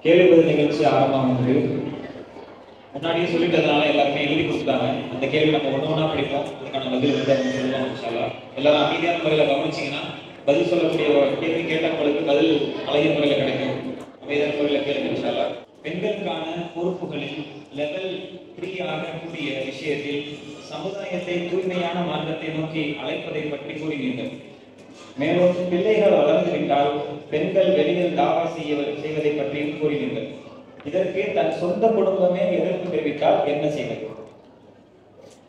கேள்வி பதில் நிகழ்ச்சி ஆரம்பமாகுது. முன்னாடியே சொல்லிட்டதுனால எல்லாருமே எழுதி கொடுத்துட்டாங்க. அந்த கேள்வி நம்ம ஒண்ணா படிப்போம். அதுக்கான பதில் வந்து அவங்க சொல்லுவாங்க இன்ஷா அல்லாஹ். எல்லாரும் அமைதியான முறையில் கவனிச்சிங்கன்னா பதில் சொல்லக்கூடிய கேள்வி கேட்டவங்களுக்கு பதில் அழகிய முறையில் கிடைக்கும். அமைதியான முறையில் கேளுங்க இன்ஷா அல்லாஹ். பெண்களுக்கான பொறுப்புகளில் லெவல் 3 ஆகக்கூடிய விஷயத்தில் சமுதாயத்தை தூய்மையான மார்க்கத்தை நோக்கி அழைப்பதை பற்றி கூறினீர்கள். மேலும் பிள்ளைகள் வளர்ந்துவிட்டால் பெண்கள் வெளியில் தாவா செய்வதை பற்றியும் கூறினீர்கள். இதற்கு தன் சொந்த குடும்பமே எதிர்ப்பு தெரிவித்தால் என்ன செய்வது?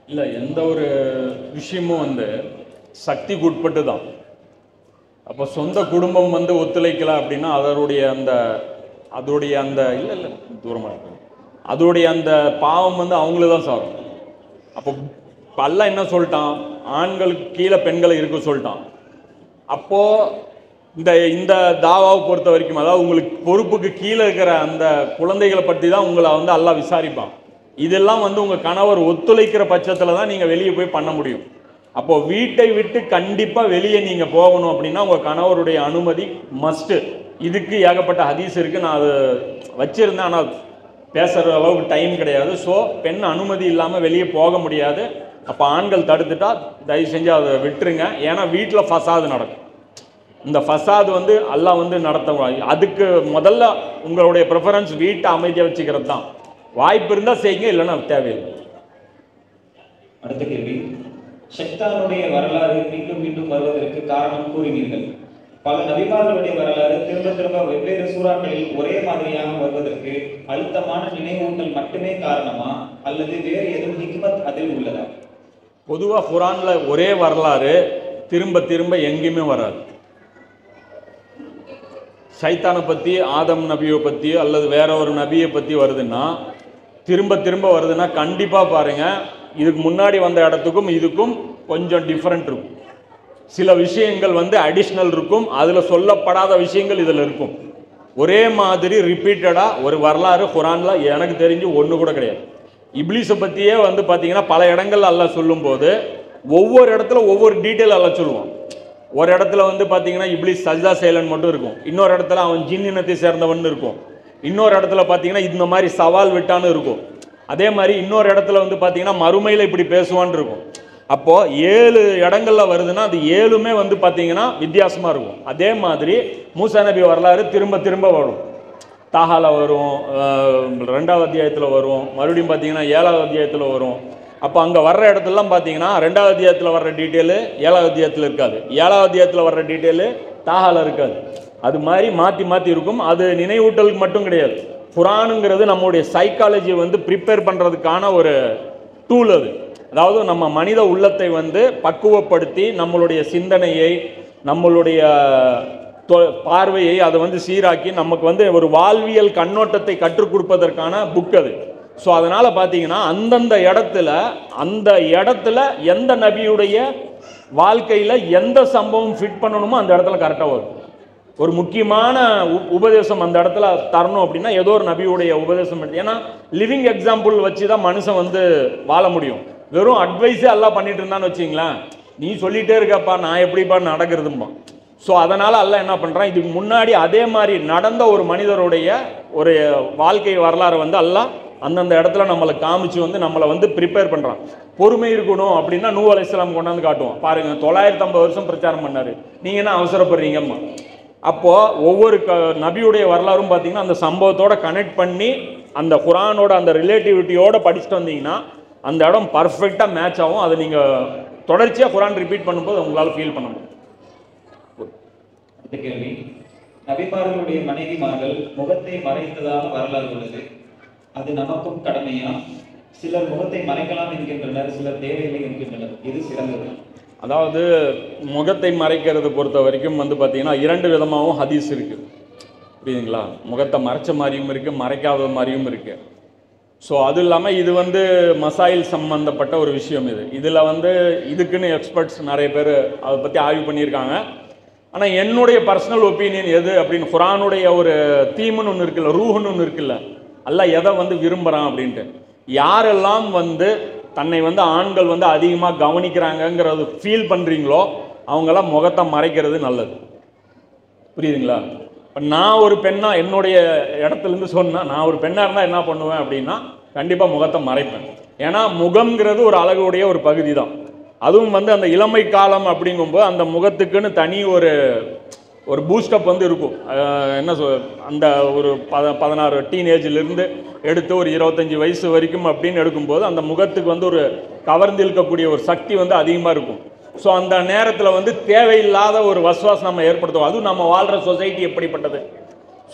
இல்லை, எந்த ஒரு விஷயமும் வந்து சக்திக்கு உட்பட்டு தான். அப்போ சொந்த குடும்பம் வந்து ஒத்துழைக்கல அப்படின்னா அதோடைய அந்த இல்லை தூரமாக இருக்கு, அதோடைய அந்த பாவம் வந்து அவங்கள தான் சாரும். அப்போ அல்லாஹ் என்ன சொல்லிட்டான், ஆண்களுக்கு கீழே பெண்களை இருக்க சொல்லிட்டான். அப்போது இந்த தாவாவை பொறுத்த வரைக்கும், அதாவது உங்களுக்கு பொறுப்புக்கு கீழே இருக்கிற அந்த குழந்தைகளை பற்றி தான் உங்களை வந்து அல்லாஹ் விசாரிப்பான். இதெல்லாம் வந்து உங்கள் கணவர் ஒத்துழைக்கிற பட்சத்தில் தான் நீங்கள் வெளியே போய் பண்ண முடியும். அப்போது வீட்டை விட்டு கண்டிப்பாக வெளியே நீங்கள் போகணும் அப்படின்னா உங்கள் கணவருடைய அனுமதி மஸ்ட்டு. இதுக்கு ஏகப்பட்ட ஹதீஸ் இருக்குது. நான் அதை வச்சுருந்தேன், ஆனால் பேசுகிற அளவுக்கு டைம் கிடையாது. ஸோ பெண் அனுமதி இல்லாமல் வெளியே போக முடியாது. அப்போ ஆண்கள் தடுத்துட்டா தயவு செஞ்சு அதை விட்டுருங்க. ஏன்னா வீட்டில் ஃபசாது நடக்கும். இந்த ஃபசாது வந்து அல்லாஹ் வந்து நடத்த, அதுக்கு முதல்ல உங்களுடைய ப்ரிஃபரன்ஸ் வீட்டை அமைதியாக வச்சுக்கிறது தான். வாய்ப்பு இருந்தால் செய்யுங்க, இல்லைன்னா தேவையில்லை. அடுத்த கேள்வி, ஷைத்தானுடைய வரலாறு மீண்டும் மீண்டும் வருவதற்கு காரணம் கூறினீர்கள். பல நபிமார்களுடைய வரலாறு திரும்ப திரும்ப வெவ்வேறு சூறாக்களில் ஒரே மாதிரியாக வருவதற்கு அழுத்தமான நினைவூட்டல் மட்டுமே காரணமா, அல்லது வேறு எதுவும் ஹிக்மத் அதில் உள்ளதா? பொதுவாக குர்ஆன்ல ஒரே வரலாறு திரும்ப திரும்ப எங்கேயுமே வராது. சைத்தானை பற்றி, ஆதம் நபியை பற்றி அல்லது வேற ஒரு நபியை பற்றி வருதுன்னா, திரும்ப திரும்ப வருதுன்னா கண்டிப்பாக பாருங்கள், இதுக்கு முன்னாடி வந்த இடத்துக்கும் இதுக்கும் கொஞ்சம் டிஃப்ரெண்ட் இருக்கும். சில விஷயங்கள் வந்து அடிஷ்னல் இருக்கும், அதில் சொல்லப்படாத விஷயங்கள் இதில் இருக்கும். ஒரே மாதிரி ரிப்பீட்டடாக ஒரு வரலாறு குர்ஆனில் எனக்கு தெரிஞ்சு ஒன்று கூட கிடையாது. இப்லீஸை பற்றியே வந்து பார்த்தீங்கன்னா பல இடங்கள் அல்லாஹ் சொல்லும்போது ஒவ்வொரு இடத்துல ஒவ்வொரு டீட்டெயில் அல்லாஹ் சொல்லுவான். ஒரு இடத்துல வந்து பார்த்தீங்கன்னா இப்லீஸ் சஜ்தா செய்யலன்னு மட்டும் இருக்கும், இன்னொரு இடத்துல அவன் ஜின் இனத்தை சேர்ந்தவன் இருக்கும், இன்னொரு இடத்துல பார்த்தீங்கன்னா இந்த மாதிரி சவால் விட்டான்னு இருக்கும், அதே மாதிரி இன்னொரு இடத்துல வந்து பார்த்தீங்கன்னா மறுமையில் இப்படி பேசுவான்னு இருக்கும். அப்போது 7 இடங்கள்ல வருதுன்னா அது 7மே வந்து பார்த்தீங்கன்னா வித்தியாசமாக இருக்கும். அதே மாதிரி மூசா நபி வரலாறு திரும்ப திரும்ப வரும். தாஹால வரும், 2வது அத்தியாயத்தில் வரும், மறுபடியும் பார்த்தீங்கன்னா 7வது அத்தியாயத்தில் வரும். அப்போ அங்கே வர்ற இடத்துலலாம் பார்த்தீங்கன்னா 2வது அத்தியாயத்தில் வர்ற டீட்டெயிலு 7வது அத்தியாயத்தில் இருக்காது, 7வது அத்தியாயத்தில் வர்ற டீட்டெயிலு தாஹால இருக்காது. அது மாதிரி மாற்றி மாற்றி இருக்கும். அது நினைவூட்டலுக்கு மட்டும் கிடையாது. குர்ஆனுங்கிறது நம்மளுடைய சைக்காலஜியை வந்து ப்ரிப்பேர் பண்ணுறதுக்கான ஒரு டூல். அது அதாவது நம்ம மனித உள்ளத்தை வந்து பக்குவப்படுத்தி நம்மளுடைய சிந்தனையை, நம்மளுடைய பார்வையை அதை வந்து சீராக்கி நமக்கு வந்து ஒரு வாழ்வியல் கண்ணோட்டத்தை கற்றுக் கொடுப்பதற்கான புக் அது. ஸோ அதனால் பார்த்தீங்கன்னா அந்த இடத்துல எந்த நபியுடைய வாழ்க்கையில் எந்த சம்பவம் ஃபிட் பண்ணணுமோ அந்த இடத்துல கரெக்டாக வரும். ஒரு முக்கியமான உபதேசம் அந்த இடத்துல தரணும் அப்படின்னா ஏதோ ஒரு நபியுடைய உபதேசம். ஏன்னா லிவிங் எக்ஸாம்பிள் வச்சு தான் மனுஷன் வந்து வாழ முடியும். வெறும் அட்வைஸே எல்லாம் பண்ணிட்டு இருந்தான்னு வச்சிங்களேன், நீ சொல்லிகிட்டே இருக்கப்பா நான் எப்படிப்பா நடக்கிறதும்பா. ஸோ அதனால் அல்லாஹ் என்ன பண்ணுறான், இதுக்கு முன்னாடி அதே மாதிரி நடந்த ஒரு மனிதருடைய ஒரு வாழ்க்கை வரலாறு வந்து அல்லாஹ் அந்தந்த இடத்துல நம்மளை காமிச்சு வந்து நம்மளை வந்து ப்ரிப்பேர் பண்ணுறான். பொறுமை இருக்கணும் அப்படின்னா நூஹ் அலைஹிஸ்ஸலாம் கொண்டாந்து காட்டுவோம். பாருங்கள், 950 வருஷம் பிரச்சாரம் பண்ணார், நீங்கள் என்ன அவசரப்படுறீங்கம்மா. அப்போது ஒவ்வொரு நபியுடைய வரலாறும் பார்த்தீங்கன்னா அந்த சம்பவத்தோட கனெக்ட் பண்ணி அந்த குர்ஆனோட அந்த ரிலேட்டிவிட்டியோட படிச்சுட்டு வந்தீங்கன்னா அந்த இடம் பர்ஃபெக்டாக மேட்ச் ஆகும். அதை நீங்கள் தொடர்ச்சியாக குர்ஆன் ரிப்பீட் பண்ணும்போது உங்களால் ஃபீல் பண்ண முடியும். இந்த கேள்வி, நபிமார்களுடைய மனைவிமார்கள் முகத்தை மறைத்ததாக வரலாறு உள்ளது, அது நமக்கும் கடமையா? சிலர் முகத்தை மறைக்கலாம் என்கின்றனர், சிலர் தேவையில்லை என்கின்றனர், இது சிறந்தது? அதாவது முகத்தை மறைக்கிறது பொறுத்த வரைக்கும் வந்து பார்த்தீங்கன்னா 2 விதமாகவும் ஹதீஸ் இருக்குது, புரியுதுங்களா? முகத்தை மறைச்ச மாதிரியும் இருக்குது, மறைக்காத மாதிரியும் இருக்குது. ஸோ அது இல்லாமல் இது வந்து மசாயில் சம்பந்தப்பட்ட ஒரு விஷயம். இதில் வந்து இதுக்குன்னு எக்ஸ்பர்ட்ஸ் நிறைய பேர் அதை பற்றி ஆய்வு பண்ணியிருக்காங்க. ஆனால் என்னுடைய பர்சனல் ஒப்பீனியன் எது அப்படின்னு, குர்ஆனுடைய ஒரு தீமுன்னு ஒன்று இருக்குல்ல, ரூஹுன்னு ஒன்று இருக்குல்ல, அல்லாஹ் எதை வந்து விரும்புகிறான் அப்படின்ட்டு, யாரெல்லாம் வந்து தன்னை வந்து ஆண்கள் வந்து அதிகமாக கவனிக்கிறாங்கங்கிறது ஃபீல் பண்ணுறீங்களோ அவங்களாம் முகத்தை மறைக்கிறது நல்லது. புரியுதுங்களா? இப்போ நான் ஒரு பெண்ணாக என்னுடைய இடத்துலேருந்து சொன்னால், நான் ஒரு பெண்ணாக இருந்தால் என்ன பண்ணுவேன் அப்படின்னா, கண்டிப்பாக முகத்தை மறைப்பேன். ஏன்னா முகம்ங்கிறது ஒரு அழகுடைய ஒரு பகுதி தான். அதுவும் வந்து அந்த இளமை காலம் அப்படிங்கும்போது அந்த முகத்துக்குன்னு தனி ஒரு பூஸ்டப் வந்து இருக்கும். என்ன அந்த ஒரு 16 டீனேஜிலிருந்து எடுத்து ஒரு 25 வயசு வரைக்கும் அப்படின்னு எடுக்கும்போது அந்த முகத்துக்கு வந்து ஒரு கவர்ந்து இழுக்கக்கூடிய ஒரு சக்தி வந்து அதிகமாக இருக்கும். ஸோ அந்த நேரத்தில் வந்து தேவையில்லாத ஒரு வசுவாசம் நம்ம ஏற்படுத்துவோம். அதுவும் நம்ம வாழ்கிற சொசைட்டி எப்படிப்பட்டது,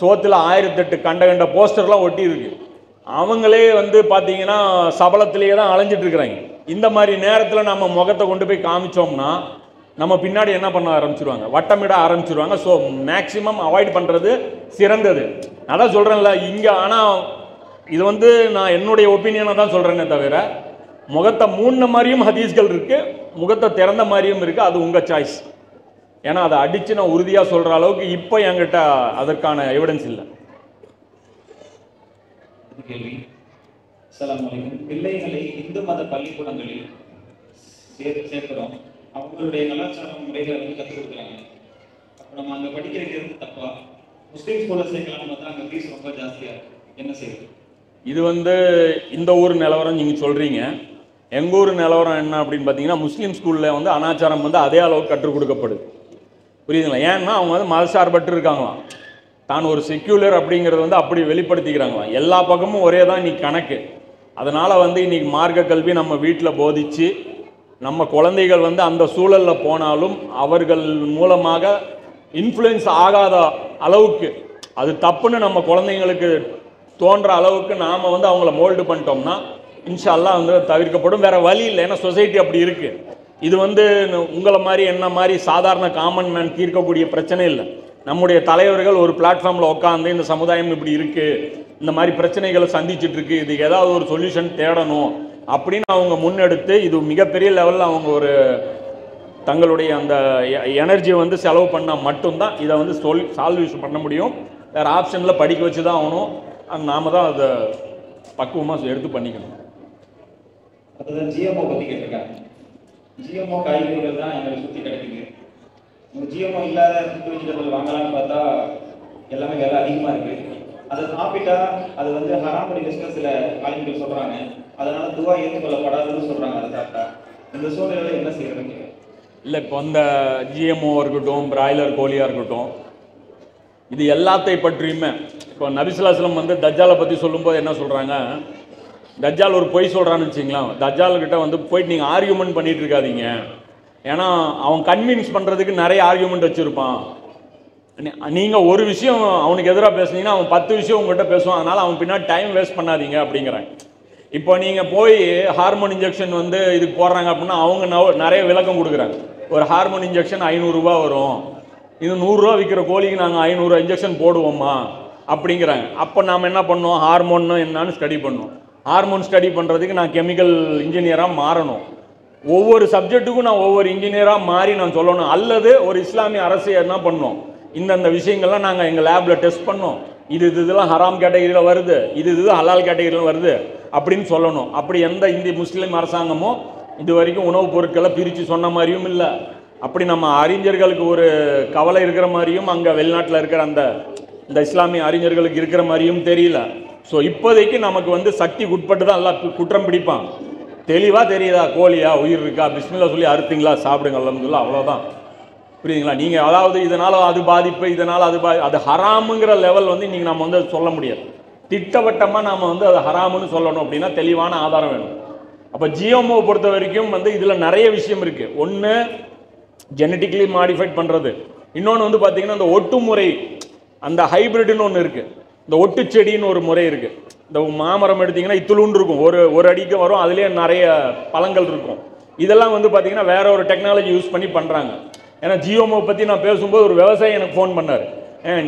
சோத்தில் 1008 கண்ட போஸ்டர்லாம் ஒட்டி இருக்கு. அவங்களே வந்து பார்த்தீங்கன்னா சபலத்திலேயே தான் அலைஞ்சிட்டு இருக்கிறாங்க. இந்த மாதிரி நேரத்தில் நம்ம முகத்தை கொண்டு போய் காமிச்சோம்னா நம்ம பின்னாடி என்ன பண்ண ஆரம்பிச்சிருவாங்க, வட்டமிட ஆரம்பிச்சிருவாங்க. ஸோ மேக்சிமம் அவாய்ட் பண்ணுறது சிறந்தது. நான் தான் சொல்கிறேன்ல இங்கே. ஆனால் இது வந்து நான் என்னுடைய ஒப்பீனியனை தான் சொல்கிறேன்னே தவிர, முகத்தை மூடின மாதிரியும் ஹதீஸ்கள் இருக்குது, முகத்தை திறந்த மாதிரியும் இருக்குது. அது உங்கள் சாய்ஸ். ஏன்னா அதை அடித்து நான் உறுதியாக சொல்கிற அளவுக்கு இப்போ என்கிட்ட அதற்கான எவிடன்ஸ் இல்லை. கேள்வி. அஸ்ஸலாமு அலைக்கும். பிள்ளைகளை இந்து மத பள்ளிக்கூடங்களில் சேர்க்கிறோம். அவங்களுடைய கலாச்சார முறைகளை வந்து கற்றுக் கொடுக்குறாங்க. அப்போ நம்ம அங்கே படிக்கிறது தப்பா? முஸ்லீம் ஸ்கூல்ல சேர்க்கலாம் பார்த்தா அங்கே ஃபீஸ் ரொம்ப ஜாஸ்தியாக இருக்கு, என்ன செய்யுது? இது வந்து இந்த ஊர் நிலவரம் நீங்கள் சொல்கிறீங்க. எங்கள் ஊர் நிலவரம் என்ன அப்படின்னு பார்த்தீங்கன்னா, முஸ்லீம் ஸ்கூலில் வந்து அனாச்சாரம் வந்து அதே அளவுக்கு கற்றுக் கொடுக்கப்படுது. புரியுதுங்களா? ஏன்னா அவங்க வந்து மதசார்பற்று இருக்காங்களாம். தான் ஒரு செக்யூலர் அப்படிங்கிறது வந்து அப்படி வெளிப்படுத்திக்கிறாங்களாம். எல்லா பக்கமும் ஒரே தான் இன்னைக்கு கணக்கு. அதனால் வந்து இன்றைக்கி மார்க்க கல்வி நம்ம வீட்டில் போதித்து நம்ம குழந்தைகள் வந்து அந்த சூழலில் போனாலும் அவர்கள் மூலமாக இன்ஃப்ளூயன்ஸ் ஆகாத அளவுக்கு, அது தப்புன்னு நம்ம குழந்தைங்களுக்கு தோன்ற அளவுக்கு நாம் வந்து அவங்கள மோல்டு பண்ணிட்டோம்னா இன்ஷா அல்லாஹ் வந்து தவிர்க்கப்படும். வேறு வழி இல்லை. ஏன்னா சொசைட்டி அப்படி இருக்குது. இது வந்து உங்களை மாதிரி என்ன மாதிரி சாதாரண காமன் மேன் தீர்க்கக்கூடிய பிரச்சனை இல்லை. நம்முடைய தலைவர்கள் ஒரு பிளாட்ஃபார்மில் உட்காந்து இந்த சமுதாயம் இப்படி இருக்குது, இந்த மாதிரி பிரச்சனைகளை சந்திச்சிட்ருக்கு, இதுக்கு ஏதாவது ஒரு சொல்யூஷன் தேடணும் அப்படின்னு அவங்க முன்னெடுத்து இது மிகப்பெரிய லெவலில் அவங்க ஒரு தங்களுடைய அந்த எனர்ஜியை வந்து செலவு பண்ணால் மட்டும்தான் இதை வந்து சால்வேஷன் பண்ண முடியும். வேறு ஆப்ஷனில் படிக்க வச்சு தான் ஆகணும். நாம தான் அதை பக்குவமாக எடுத்து பண்ணிக்கணும். அதுதான் ஜிஎம்ஓ பற்றி கேட்டிருக்காங்க. ஜிஎம்ஓ காய்கறிகள் தான் எங்களை சுற்றி கிடைக்குது. ஜிஎம்ஓ இல்லாத ஃபுட் வெஜிடபிள் வாங்கலாம்னு பார்த்தா எல்லாமே விலை அதிகமாக இருக்குது. அதை சாப்பிட்டா அது வந்து ஹராம் லிஸ்ட்னு சில ஆளுங்கள் சொல்கிறாங்க. அதனால துவா ஏற்றுக்கொள்ளப்படாதுன்னு சொல்கிறாங்க. அதை சாப்பிட்டா இந்த சூழ்நிலையில் என்ன செய்யறதுன்னு இல்லை. இப்போ அந்த ஜிஎம்ஓ இருக்கட்டும், பிராய்லர் கோழியாக இருக்கட்டும், இது எல்லாத்தை பற்றியுமே இப்போ நபிசுல்லாஸ்லம் வந்து தஜ்ஜாலை பற்றி சொல்லும்போது என்ன சொல்கிறாங்க, தஜ்ஜால் ஒரு பொய் சொல்கிறான்னு வச்சிங்களா, தஜ்ஜால்கிட்ட வந்து போயிட்டு நீங்கள் ஆர்கியூமெண்ட் பண்ணிகிட்டு இருக்காதீங்க. ஏன்னா அவன் கன்வின்ஸ் பண்ணுறதுக்கு நிறைய ஆர்கியூமெண்ட் வச்சுருப்பான். நீங்கள் ஒரு விஷயம் அவனுக்கு எதிராக பேசுனீங்கன்னா அவன் 10 விஷயம் உங்கள்கிட்ட பேசுவான். அதனால் அவன் பின்னாடி டைம் வேஸ்ட் பண்ணாதீங்க அப்படிங்கிறாங்க. இப்போ நீங்கள் போய் ஹார்மோன் இன்ஜெக்ஷன் வந்து இதுக்கு போடுறாங்க அப்படின்னா அவங்க நிறைய விளக்கம் கொடுக்குறாங்க. ஒரு ஹார்மோன் இன்ஜெக்ஷன் 500 ரூபா வரும், இது 100 ரூபா விற்கிற கோழிக்கு நாங்கள் 500 இன்ஜெக்ஷன் போடுவோமா அப்படிங்கிறாங்க. அப்போ நாம் என்ன பண்ணோம், ஹார்மோன்னு என்னன்னு ஸ்டடி பண்ணோம். ஹார்மோன் ஸ்டடி பண்ணுறதுக்கு நான் கெமிக்கல் இன்ஜினியராக மாறணும். ஒவ்வொரு சப்ஜெக்ட்டுக்கும் நான் ஒவ்வொரு இன்ஜினியராக மாறி நான் சொல்லணும். அல்லது ஒரு இஸ்லாமிய அரசு என்ன பண்ணோம், இந்தந்த விஷயங்கள்லாம் நாங்கள் எங்கள் லேபில் டெஸ்ட் பண்ணோம், இதெல்லாம் ஹராம் கேட்டகரியில் வருது, இது ஹலால் கேட்டகரியில் வருது அப்படின்னு சொல்லணும். அப்படி எந்த இந்திய முஸ்லீம் அரசாங்கமோ இது வரைக்கும் உணவுப் பொருட்களை பிரித்து சொன்ன மாதிரியும் இல்லை. அப்படி நம்ம அறிஞர்களுக்கு ஒரு கவலை இருக்கிற மாதிரியும் அங்கே வெளிநாட்டில் இருக்கிற இந்த இஸ்லாமிய அறிஞர்களுக்கு இருக்கிற மாதிரியும் தெரியல. ஸோ இப்போதைக்கு நமக்கு வந்து சக்திக்கு உட்பட்டு தான் எல்லாம் குற்றம் பிடிப்பான். தெளிவாக தெரியுதா, கோழியா உயிர் இருக்கா, பிஸ்மில்லா சொல்லி அறுத்தீங்களா, சாப்பிடுங்க அல்ஹம்துலில்லாஹ், அவ்வளோதான். புரியுதுங்களா? நீங்கள் அதாவது இதனால் அது பாதிப்பு, இதனால் அது ஹராமுங்கிற லெவல் வந்து இன்றைக்கி நம்ம வந்து சொல்ல முடியாது. திட்டவட்டமாக நாம் வந்து அது ஹராமுன்னு சொல்லணும் அப்படின்னா தெளிவான ஆதாரம் வேணும். அப்போ ஜிஎம்ஓவை பொறுத்த வரைக்கும் வந்து இதில் நிறைய விஷயம் இருக்குது. ஒன்று ஜெனட்டிக்கலி மாடிஃபைட் பண்ணுறது, இன்னொன்று வந்து பார்த்திங்கன்னா இந்த ஒட்டு முறை, அந்த ஹைப்ரிட்னு ஒன்று இருக்குது, இந்த ஒட்டு செடின்னு ஒரு முறை இருக்குது. இந்த மாமரம் எடுத்திங்கன்னா இத்துளுண்டு இருக்கும், ஒரு அடிக்கு வரும், அதுலேயே நிறைய பழங்கள் இருக்கும். இதெல்லாம் வந்து பார்த்திங்கன்னா வேற ஒரு டெக்னாலஜி யூஸ் பண்ணி பண்ணுறாங்க. ஏன்னா ஜிஎம்ஓ பற்றி நான் பேசும்போது ஒரு விவசாயி எனக்கு ஃபோன் பண்ணார்,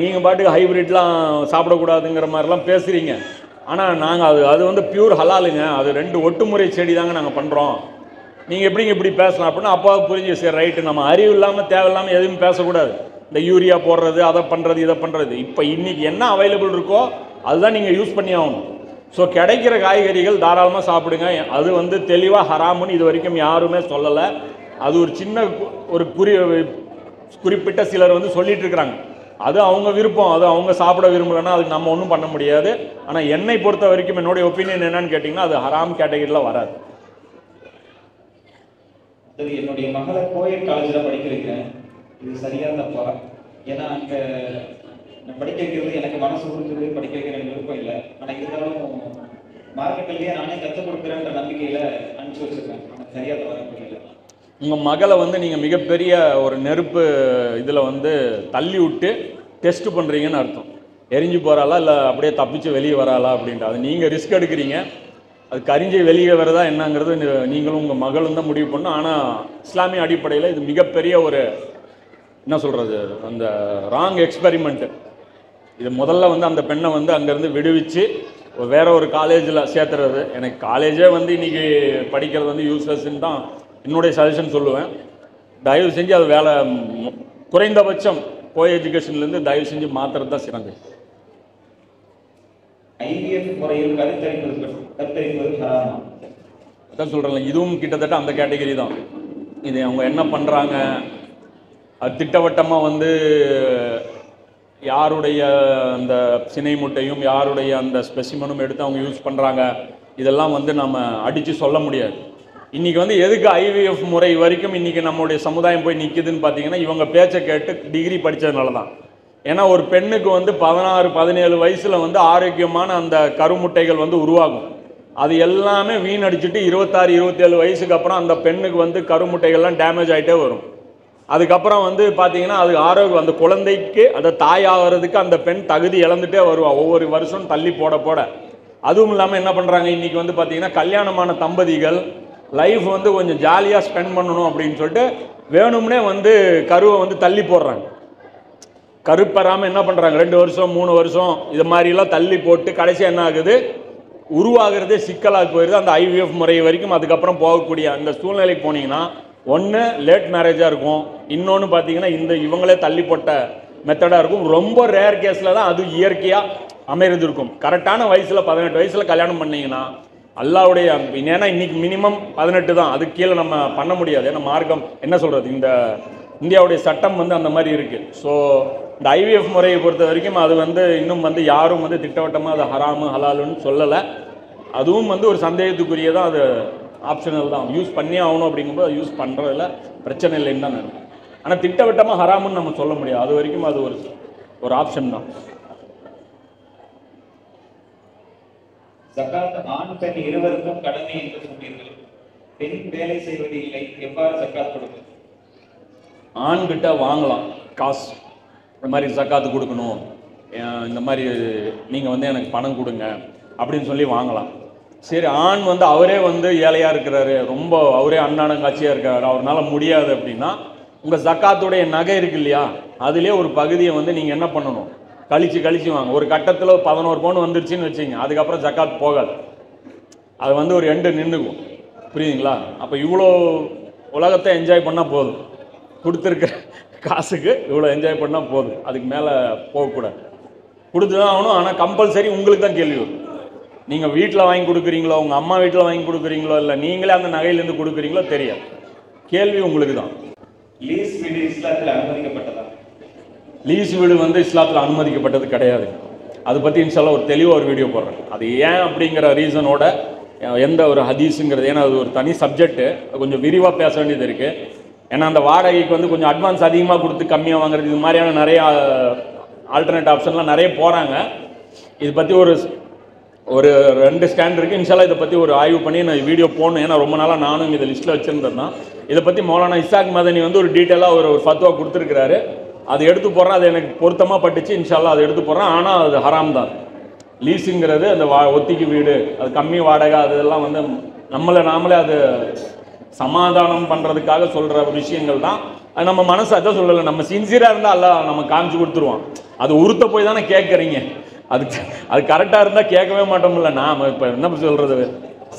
நீங்கள் பாட்டுக்கு ஹைப்ரிட்லாம் சாப்பிடக்கூடாதுங்கிற மாதிரிலாம் பேசுகிறீங்க, ஆனால் நாங்கள் அது வந்து பியூர் ஹலாலுங்க, அது 2 ஒட்டுமுறை செடி தாங்க நாங்கள் பண்ணுறோம், நீங்கள் எப்படிங்க இப்படி பேசலாம் அப்படின்னா அப்பா புரிஞ்சு, சரி ரைட்டு, நம்ம அறிவு இல்லாமல் தேவையில்லாமல் எதுவும் பேசக்கூடாது. இந்த யூரியா போடுறது, அதை பண்ணுறது, இதை பண்ணுறது, இப்போ இன்றைக்கி என்ன அவைலபிள் இருக்கோ அதுதான் நீங்கள் யூஸ் பண்ணி ஆகணும். ஸோ கிடைக்கிற காய்கறிகள் தாராளமாக சாப்பிடுங்க. அது வந்து தெளிவாக ஹராமுன்னு இது வரைக்கும் யாருமே சொல்லலை. அது ஒரு சின்ன ஒரு குறிப்பிட்ட சிலர் வந்து சொல்லிட்டு இருக்கிறாங்க, அது அவங்க விருப்பம், அது அவங்க சாப்பிட விரும்பலைன்னா அதுக்கு நம்ம ஒன்றும் பண்ண முடியாது. ஆனால் என்னை பொறுத்த வரைக்கும் என்னுடைய ஒப்பீனியன் என்னன்னு கேட்டிங்கன்னா அது ஹராம் கேட்டகரியில் வராது. அது என்னுடைய மகளை கோயில் காலேஜில் படிக்க வைக்கிறேன், இது சரியா தப்பா? ஏன்னா அங்கே நான் படிக்க வைக்கிறது எனக்கு மனசு கொடுக்குது, படிக்க வைக்கிற எனக்கு விருப்பம் இல்லை. ஆனால் இருந்தாலும் மார்க்கெட்லேயே நானே கற்றுக் கொடுக்குறேன்ற நம்பிக்கையில் அனுப்பிச்சி வச்சுருக்கேன். எனக்கு சரியா தப்பா புரியல. உங்கள் மகளை வந்து நீங்கள் மிகப்பெரிய ஒரு நெருப்பு இதில் வந்து தள்ளி விட்டு டெஸ்ட் பண்ணுறீங்கன்னு அர்த்தம். எரிஞ்சு போகிறாளா இல்லை அப்படியே தப்பிச்சு வெளியே வராளா அப்படின்ட்டு அது நீங்கள் ரிஸ்க் எடுக்கிறீங்க. அது கரிஞ்சு வெளியே வரதா என்னங்கிறது நீங்களும் உங்கள் மகளும் தான் முடிவு பண்ணணும். ஆனால் இஸ்லாமிய அடிப்படையில் இது மிகப்பெரிய ஒரு என்ன சொல்கிறது, அந்த ராங் எக்ஸ்பெரிமெண்ட்டு. இது முதல்ல வந்து அந்த பெண்ணை வந்து அங்கேருந்து விடுவிச்சு வேற ஒரு காலேஜில் சேர்த்துறது. எனக்கு காலேஜே வந்து இன்றைக்கி படிக்கிறது வந்து யூஸ்லெஸ்ன்னு தான் என்னுடைய சஜஷன் சொல்லுவேன். தயவு செஞ்சு அது வேலை குறைந்தபட்சம் எஜுகேஷன்லேருந்து தயவு செஞ்சு மாற்றுறது தான் சிறந்தது. IVF முறையில் கருத்தரிப்பது ஹராமா? அதான் சொல்கிறேன், இதுவும் கிட்டத்தட்ட அந்த கேட்டகரி தான். இது அவங்க என்ன பண்ணுறாங்க, அது திட்டவட்டமாக வந்து யாருடைய அந்த சினை முட்டையும் யாருடைய அந்த ஸ்பெசிமனும் எடுத்து அவங்க யூஸ் பண்ணுறாங்க, இதெல்லாம் வந்து நம்ம அடித்து சொல்ல முடியாது. இன்றைக்கி வந்து எதுக்கு IVF முறை வரைக்கும் இன்றைக்கி நம்மளுடைய சமுதாயம் போய் நிற்கிதுன்னு பார்த்தீங்கன்னா இவங்க பேச்சை கேட்டு டிகிரி படித்ததுனால தான். ஏன்னா ஒரு பெண்ணுக்கு வந்து 16-17 வயசில் வந்து ஆரோக்கியமான அந்த கருமுட்டைகள் வந்து உருவாகும். அது எல்லாமே வீணடிச்சுட்டு 26-27 வயசுக்கு அப்புறம் அந்த பெண்ணுக்கு வந்து கருமுட்டைகள்லாம் டேமேஜ் ஆகிட்டே வரும். அதுக்கப்புறம் வந்து பார்த்தீங்கன்னா அது ஆரோக்கியம், அந்த குழந்தைக்கு அந்த தாயாகிறதுக்கு அந்த பெண் தகுதி இழந்துட்டே வருவாள் ஒவ்வொரு வருஷம் தள்ளி போட போட. அதுவும் இல்லாமல் என்ன பண்ணுறாங்க, இன்றைக்கி வந்து பார்த்தீங்கன்னா கல்யாணமான தம்பதிகள் லைஃப் வந்து கொஞ்சம் ஜாலியாக ஸ்பெண்ட் பண்ணணும் அப்படின்னு சொல்லிட்டு வேணும்னே வந்து கருவை வந்து தள்ளி போடுறாங்க. கருப்பெறாமல் என்ன பண்ணுறாங்க, 2 வருஷம் 3 வருஷம் இது மாதிரிலாம் தள்ளி போட்டு கடைசியாக என்ன ஆகுது, உருவாகிறதே சிக்கலாக போயிடுது. அந்த IVF முறை வரைக்கும் அதுக்கப்புறம் போகக்கூடிய அந்த சூழ்நிலைக்கு போனீங்கன்னா ஒன்று லேட் மேரேஜாக இருக்கும், இன்னொன்று பார்த்தீங்கன்னா இந்த இவங்களே தள்ளி போட்ட மெத்தடாக இருக்கும். ரொம்ப ரேர் கேஸில் தான் அது இயற்கையாக அமைறது இருக்கும். கரெக்டான வயசில் 18 வயசில் கல்யாணம் பண்ணிங்கன்னா அல்லாவுடைய, ஏன்னா இன்னைக்கு மினிமம் 18 தான், அதுக்கு கீழே நம்ம பண்ண முடியாது. ஏன்னா மார்க்கம் என்ன சொல்கிறது, இந்த இந்தியாவுடைய சட்டம் வந்து அந்த மாதிரி இருக்குது. ஸோ இந்த IVF முறையை பொறுத்த வரைக்கும் அது வந்து இன்னும் வந்து யாரும் வந்து திட்டவட்டமாக அது ஹராமு ஹலாலுன்னு சொல்லலை. அதுவும் வந்து ஒரு சந்தேகத்துக்குரியதான், அது ஆப்ஷனல் தான். யூஸ் பண்ணி ஆகணும் அப்படிங்கும்போது அது யூஸ் பண்ணுறதில்ல, பிரச்சனை இல்லைன்னு தான் நினைக்கிறேன். ஆனால் திட்டவட்டமாக ஹராமுன்னு நம்ம சொல்ல முடியாது. அது வரைக்கும் அது ஒரு ஆப்ஷன் தான். ஜகாத் ஆண் பெண் இருவருக்கும் கடமை என்று சொன்னீர்கள். பெண் வேலை செய்வது இல்லை, எவ்வாறு ஜகாத் கொடுப்பது? ஆண்கிட்ட வாங்கலாம் காசு, இந்த மாதிரி ஜக்காத்து கொடுக்கணும், இந்த மாதிரி நீங்கள் வந்து எனக்கு பணம் கொடுங்க அப்படின்னு சொல்லி வாங்கலாம். சரி, ஆண் வந்து அவரே வந்து ஏழையாக இருக்கிறாரு, ரொம்ப அவரே அண்ணாடங்காட்சியாக இருக்காரு, அவரால் முடியாது அப்படின்னா உங்கள் ஜக்காத்துடைய நகை இருக்கு இல்லையா, அதுலேயே ஒரு பகுதியை வந்து நீங்கள் என்ன பண்ணணும், கழிச்சு வாங்க. ஒரு கட்டத்தில் 11 பவுன் வந்துருச்சுன்னு வச்சுங்க, அதுக்கப்புறம் ஜக்காத் போகாது, அது வந்து ஒரு எண்டு நின்றுக்கும். புரியுதுங்களா? அப்போ இவ்வளோ உலகத்தை என்ஜாய் பண்ணால் போதும், கொடுத்துருக்க காசுக்கு இவ்வளோ என்ஜாய் பண்ணால் போதும், அதுக்கு மேலே போகக்கூடாது. கொடுத்து தான் ஆகணும். ஆனால் கம்பல்சரி உங்களுக்கு தான் கேள்வி வரும். நீங்கள் வீட்டில் வாங்கி கொடுக்குறீங்களோ, உங்கள் அம்மா வீட்டில் வாங்கி கொடுக்குறீங்களோ, இல்லை நீங்களே அந்த நகையிலேருந்து கொடுக்குறீங்களோ தெரியாது, கேள்வி உங்களுக்கு தான். லீஸ் வீடு இஸ்லாத்தில் அனுமதிக்கப்பட்டதா? லீஸ் வீடு வந்து இஸ்லாத்தில் அனுமதிக்கப்பட்டது கிடையாது. அதை பற்றி இன்ஷால்லா ஒரு தெளிவாக ஒரு வீடியோ போடுறேன். அது ஏன் அப்படிங்கிற ரீசனோட எந்த ஒரு ஹதீஸுங்கிறது, ஏன்னா அது ஒரு தனி சப்ஜெக்ட்டு, கொஞ்சம் விரிவாக பேச வேண்டியது இருக்குது. ஏன்னா அந்த வாடகைக்கு வந்து கொஞ்சம் அட்வான்ஸ் அதிகமாக கொடுத்து கம்மியாக வாங்குறது, இது மாதிரியான நிறைய ஆல்டர்னேட் ஆப்ஷன்லாம் நிறைய போகிறாங்க. இது பற்றி ஒரு 2 ஸ்டாண்ட் இருக்குது. இன்ஷால்லா இதை பற்றி ஒரு ஆய்வு பண்ணி நான் வீடியோ போடணும். ஏன்னா ரொம்ப நாளாக நானும் இதை லிஸ்ட்டில் வச்சுருந்தேன் தான். இதை பற்றி மௌலானா இசாக் மதனி வந்து ஒரு டீட்டெயிலாக ஒரு ஃபத்வா கொடுத்துருக்கிறாரு. அதை எடுத்து போடுறேன், அது எனக்கு பொருத்தமாக பட்டுச்சு, இன்ஷால்லா அதை எடுத்து போடுறேன். ஆனால் அது ஹராம் தான். லீஸுங்கிறது அந்த ஒத்திக்கு வீடு, அது கம்மி வாடகை, அதெல்லாம் வந்து நாமளே அது சமாதானம் பண்ணுறதுக்காக சொல்கிற விஷயங்கள் தான். அது நம்ம மனசு அதான் சொல்லலை, நம்ம சின்சியராக இருந்தால் அல்ல நம்ம காமிச்சு கொடுத்துருவான். அது உறுத்த போய் தானே கேட்குறீங்க, அது கரெக்டாக இருந்தால் கேட்கவே மாட்டோம்ல. நாம் இப்போ என்ன சொல்கிறது,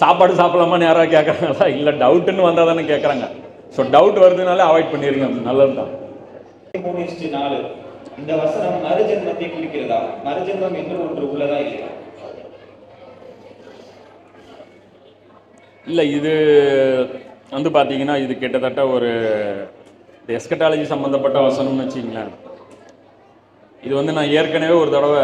சாப்பாடு சாப்பிடலாமா நேராக கேட்குறாங்களா, இல்லை டவுட்டுன்னு வந்தால் தானே கேட்குறாங்க. ஸோ டவுட் வருதுனாலே அவாய்ட் பண்ணிடுங்க, நல்லது தான். 3:4 இந்த வசனம் மறுஜென்மத்தை குறிக்கிறதா? மறுஜென்மம் என்று ஒன்று உள்ளதா இல்லையா? இல்லை, இது வந்து பார்த்தீங்கன்னா இது கிட்டத்தட்ட ஒரு எஸ்கட்டாலஜி சம்மந்தப்பட்ட வசனம்னு வச்சிங்களேன். இது வந்து நான் ஏற்கனவே ஒரு தடவை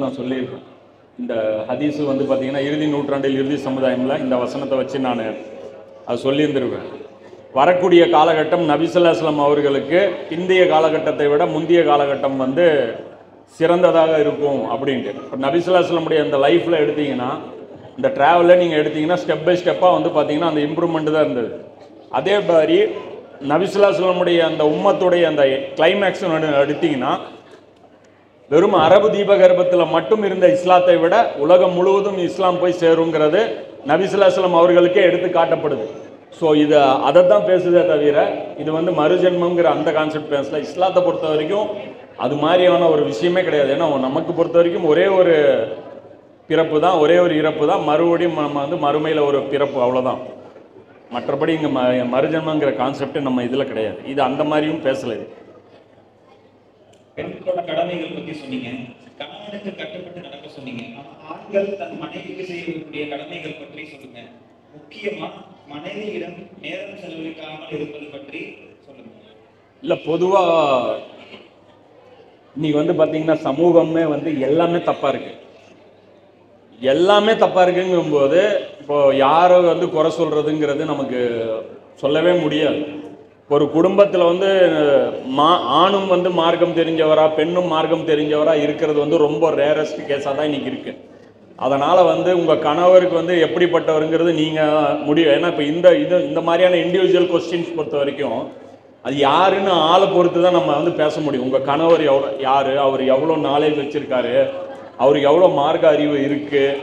நான் சொல்லியிருக்கேன். இந்த ஹதீஸு வந்து பார்த்தீங்கன்னா இறுதி நூற்றாண்டில் இறுதி சமுதாயம்ல இந்த வசனத்தை வச்சு நான் அது சொல்லியிருந்திருப்பேன். வரக்கூடிய காலகட்டம் நபி ஸல்லல்லாஹு அலைஹி வஸல்லம் அவர்களுக்கு பிந்தைய காலகட்டத்தை விட முந்தைய காலகட்டம் வந்து சிறந்ததாக இருக்கும் அப்படின்ட்டு. இப்போ நபி ஸல்லல்லாஹு அலைஹி வஸல்லமுடைய அந்த லைஃப்பில் எடுத்தீங்கன்னா, இந்த ட்ராவலில் நீங்கள் எடுத்தீங்கன்னா ஸ்டெப் பை ஸ்டெப்பாக வந்து பார்த்தீங்கன்னா அந்த இம்ப்ரூவ்மெண்ட் தான் இருந்தது. அதே மாதிரி நபி ஸல்லல்லாஹு அலைஹி வஸல்லமுடைய அந்த உம்மத்துடைய அந்த கிளைமேக்ஸ் எடுத்தீங்கன்னா, வெறும் அரபு தீபகற்பத்தில் மட்டும் இருந்த இஸ்லாத்தை விட உலகம் முழுவதும் இஸ்லாம் போய் சேருங்கிறது நபி ஸல்லல்லாஹு அலைஹி வஸல்லம் அவர்களுக்கே எடுத்து காட்டப்படுது. ஸோ இது அதை தான் பேசுதே தவிர இது வந்து மறுஜென்மங்கிற அந்த கான்செப்ட் பேசல. இஸ்லாத்தை பொறுத்த வரைக்கும் அது மாதிரியான ஒரு விஷயமே கிடையாது. ஏன்னா நமக்கு பொறுத்த வரைக்கும் ஒரே ஒரு பிறப்பு தான், ஒரே ஒரு இறப்பு தான், மறுபடியும் நம்ம வந்து மறுமையில் ஒரு பிறப்பு, அவ்வளோதான். மற்றபடி இங்கே மறுஜென்மங்கிற கான்செப்ட் நம்ம இதில் கிடையாது. இது அந்த மாதிரியும் பேசலை. பெண்களோட கடமைகள் பற்றி சொன்னீங்க, கணவனுக்கு கட்டுப்பட்டு நடக்க சொன்னீங்க. ஆண்கள் தன் மனைவிக்கு செய்யக்கூடிய கடமைகள் பற்றி சொல்லுங்க. முக்கியமா மனைவியிடம் நேரம் செலவழிக்காமல் இருப்பது பற்றி சொல்லுங்க. இல்லை, பொதுவாக இன்னைக்கு வந்து பார்த்தீங்கன்னா சமூகமே வந்து எல்லாமே தப்பாக இருக்கு. எல்லாமே தப்பாக இருக்குங்கும்போது இப்போ யாரோ வந்து குறை சொல்றதுங்கிறது நமக்கு சொல்லவே முடியாது. ஒரு குடும்பத்தில் வந்து ஆணும் வந்து மார்க்கம் தெரிஞ்சவரா பெண்ணும் மார்க்கம் தெரிஞ்சவரா இருக்கிறது வந்து ரொம்ப ரேரஸ்ட் கேஸாக தான் இன்னைக்கு இருக்கு. அதனால் வந்து உங்கள் கணவருக்கு வந்து எப்படிப்பட்டவருங்கிறது நீங்கள் முடியும். ஏன்னா இப்போ இந்த மாதிரியான இண்டிவிஜுவல் கொஸ்டின்ஸ் பொறுத்த வரைக்கும் அது யாருன்னு ஆளை பொறுத்து தான் நம்ம வந்து பேச முடியும். உங்கள் கணவர் யார், அவர் எவ்வளோ நாலேஜ் வச்சுருக்காரு, அவருக்கு எவ்வளோ மார்க்க அறிவு இருக்குது,